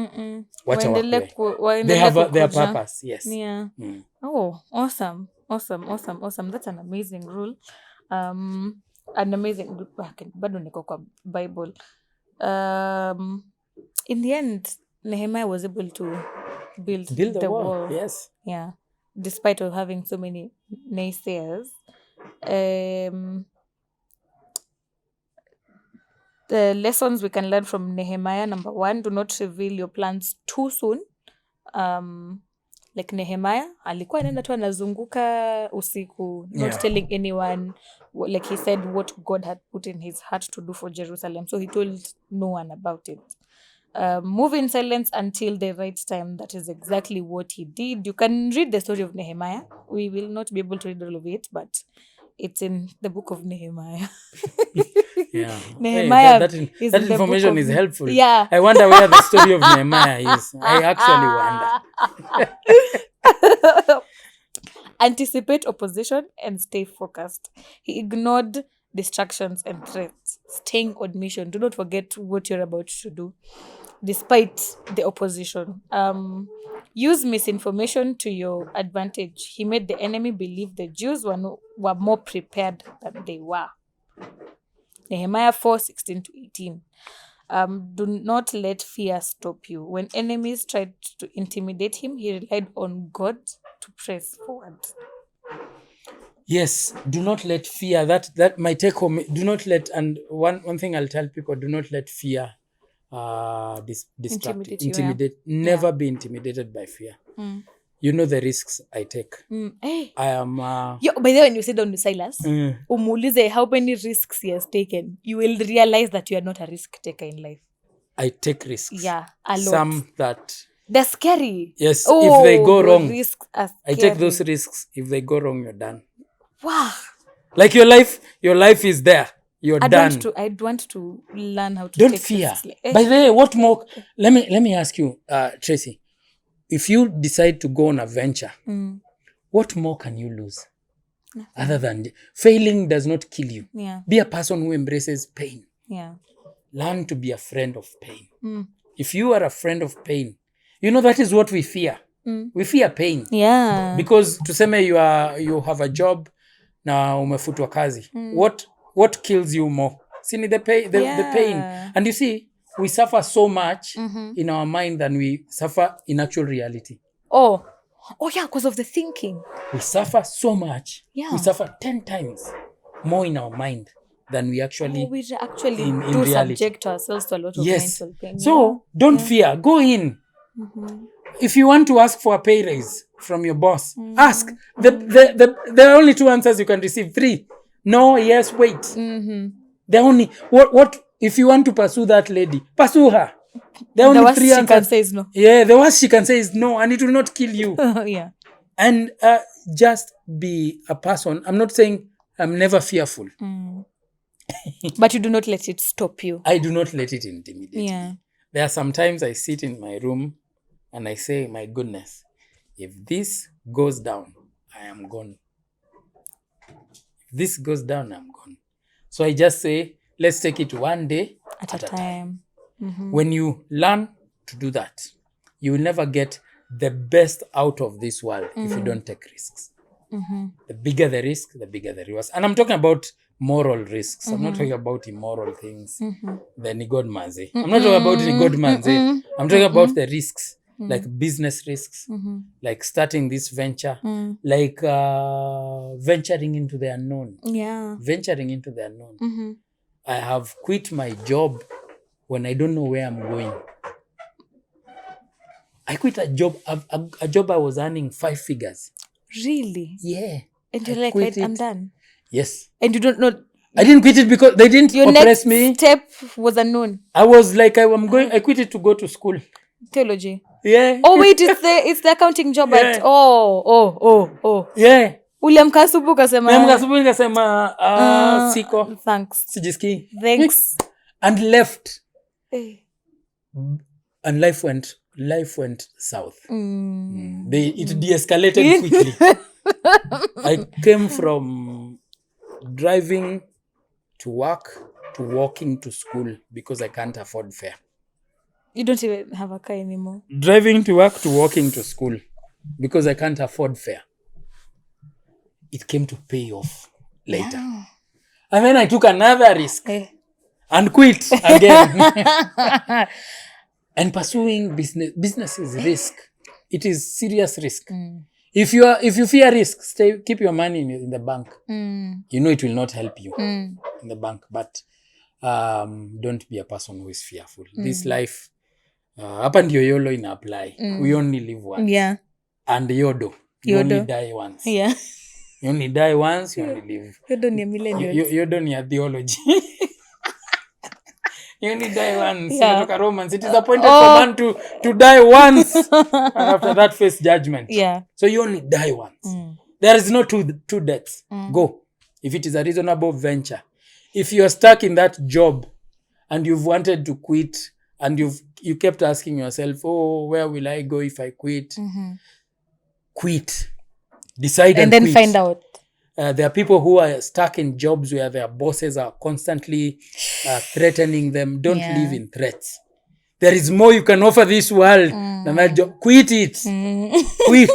Wacha wakue. They have their purpose. Yes. Yeah. Oh, awesome. That's an amazing rule. An amazing bado niko kwa Bible. In the end, Nehemiah was able to build the wall. Yes. Yeah. Despite of having so many naysayers. The lessons we can learn from Nehemiah: number 1, do not reveal your plans too soon. Like Nehemiah, alikuwa anaenda tu anazunguka usiku, not telling anyone, like he said, what God had put in his heart to do for Jerusalem. So he told no one about it. Move in silence until the right time. That is exactly what he did. You can read the story of Nehemiah. We will not be able to read all of it, but it's in the book of Nehemiah. Yeah. Nehemiah that information is helpful. Yeah. I wonder where the story of Nehemiah is. I actually wonder. Anticipate opposition and stay focused. He ignored distractions and threats, staying on mission. Do not forget what you're about to do. despite the opposition. Use misinformation to your advantage. He made the enemy believe the Jews were more prepared than they were. Nehemiah 4:16-18. Do not let fear stop you. When enemies tried to intimidate him, he relied on God to press forward. Yes, do not let fear, that my take home, do not let, and one thing I'll tell people, do not let fear distract you, intimidate. Never be intimidated by fear. You know the risks I take. Hey. I am by the way, when you sit down with Silas, umuulize how many risks he has taken, you will realize that you are not a risk taker in life. I take risks. Yeah, a lot. Some that they're scary. Yes, if they go wrong, risks are I take those risks. If they go wrong, you're done. Wow. Like your life is there. You're done. I'd want to learn how to Don't take fear. risks. By the way, what more? Let me ask you, Tracy. If you decide to go on a venture, what more can you lose? Nothing. Other than failing does not kill you. Yeah. Be a person who embraces pain. Yeah. Learn to be a friend of pain. If you are a friend of pain, you know that is what we fear. We fear pain. Yeah. Because tuseme you have a job na umefutwa kazi. What kills you more? See the pain, the pain. And you see, we suffer so much in our mind than we suffer in actual reality. Oh yeah, because of the thinking. We suffer so much. Yeah. We suffer 10 times more in our mind than we actually we actually in do reality. Subject ourselves to a lot of mental pain. So don't fear. Go in. If you want to ask for a pay raise from your boss, ask. There are only 2 answers you can receive. 3. No, yes, wait. The only what if you want to pursue that lady, pursue her. There are only 3 answers. The worst she can say is no. Yeah, the worst she can say is no, and it will not kill you. Yeah. And just be a person. I'm not saying I'm never fearful. But you do not let it stop you. I do not let it intimidate me. There are sometimes I sit in my room and I say, my goodness, if this goes down, I am gone. If this goes down, I'm gone. So I just say, let's take it one day at a time. When you learn to do that, you will never get the best out of this world if you don't take risks. The bigger the risk, the bigger the rewards. And I'm talking about moral risks. I'm not talking about immoral things. The nigodmanze. I'm not talking about nigodmanze. I'm talking about the risks, like business risks, like starting this venture, like venturing into the unknown. Yeah. Venturing into the unknown. I have quit my job when I don't know where I'm going. I quit a job I was earning 5 figures. Really? Yeah. And you're like, I'm done. Yes. And you don't know. I didn't quit it because they didn't oppress me. Your next step was unknown. I was like, I quit it to go to school. Theology. Yeah. Oh wait, it's the accounting job at oh. Yeah. Uliamka asubuhi kasema siko. Thanks. Sijiski. Thanks. And left. And life went south. It de-escalated quickly. I came from driving to work to walking to school because I can't afford fare. You don't even have a car anymore. Driving to work to walking to school because I can't afford fare. It came to pay off later. Yeah. And then I took another risk and quit again. And pursuing business is risk. It is serious risk. If you fear risk, keep your money in the bank. You know it will not help you in the bank. But don't be a person who is fearful. This life, hapa ndio YOLO ina apply. We only live once. Yeah. And YODO. You only die once. Yeah. You only die once, you only live. YODO ni millennials. YODO ni theology. You only die once. Yeah. Romans. It is appointed for man to die once. And after that, face judgment. Yeah. So you only die once. There is no two deaths. Go. If it is a reasonable venture. If you are stuck in that job and you've wanted to quit and you kept asking yourself, where will I go if I quit? Quit. Decide and then quit. Find out. There are people who are stuck in jobs where their bosses are constantly threatening them. Don't live in threats. There is more you can offer this world than that job. Quit it. Quit.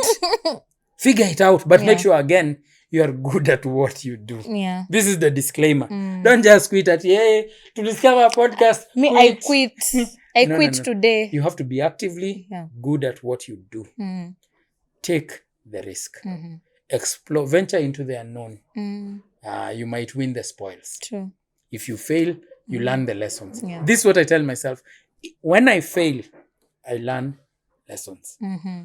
Figure it out. But make sure, again, you are good at what you do. Yeah. This is the disclaimer. Don't just quit at, to discover a podcast. I quit. I quit today. You have to be actively good at what you do. Take the risk. Explore, venture into the unknown. You might win the spoils. True. If you fail, you learn the lessons. Yeah. This is what I tell myself. When I fail, I learn lessons.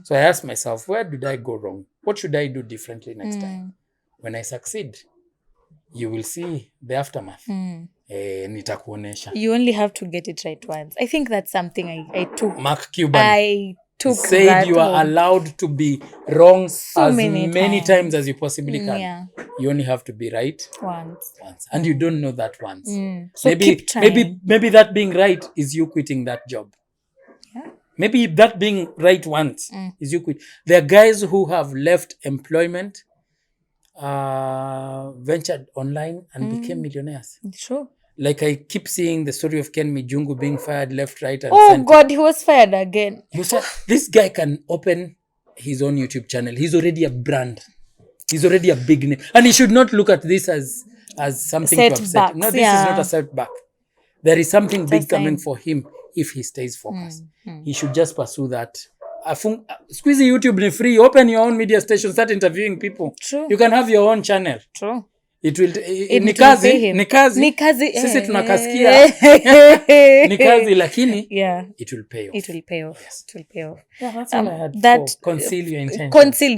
So I ask myself, where did I go wrong? What should I do differently next time? When I succeed, you will see the aftermath. Nitakuonesha. You only have to get it right once. I think that's something I took. Mark Cuban. I took said that you are allowed to be wrong as many times as you possibly can. Yeah. You only have to be right once. And you don't know that once. So keep trying. Maybe that being right is you quitting that job. Yeah. Maybe that being right once is you quit. There are guys who have left employment, ventured online and became millionaires. Sure. Like I keep seeing the story of Ken Mijungu being fired left, right, and center. center. God, he was fired again. You said this guy can open his own YouTube channel. He's already a brand. He's already a big name. And he should not look at this as something to upset. No, this is not a setback. There is something big coming for him if he stays focused. He should just pursue that. Squeeze YouTube ni free. Open your own media station. Start interviewing people. True. You can have your own channel. True. It will ni kazi sisi tunakasikia ni kazi lakini it will pay off. It will pay off. Yes. It will pay off. Yeah, that's all I had for conceal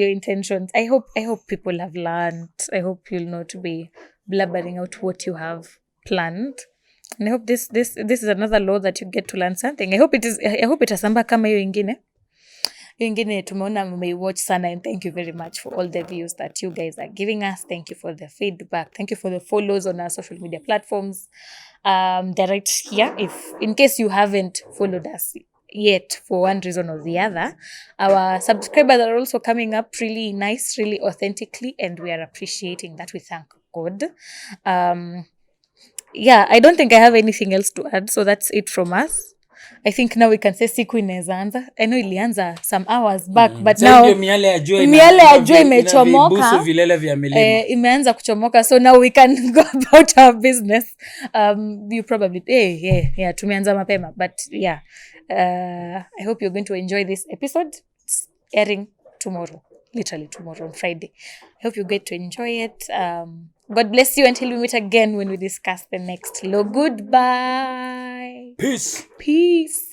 your intentions. I hope people have learned. I hope you'll not be blabbering out what you have planned. And I hope this is another law that you get to learn something. I hope itasamba kama hiyo ingine tumeona mmewatch sana, and thank you very much for all the views that you guys are giving us. Thank you for the feedback. Thank you for the follows on our social media platforms. They're right here. If in case you haven't followed us yet for one reason or the other, our subscribers are also coming up really nice, really authentically, and we are appreciating that. We thank God. I don't think I have anything else to add, so that's it from us. I think now we can say siku inaweza anza. I know ilianza some hours back, but now miale ya jua imechomoka, vilele vya milima imeanza kuchomoka, so now we can go about our business. You probably tumeanza mapema, but I hope you're going to enjoy this episode. It's airing tomorrow, literally tomorrow on Friday. I hope you get to enjoy it. God bless you until we meet again when we discuss the next law. Goodbye. Peace. Peace.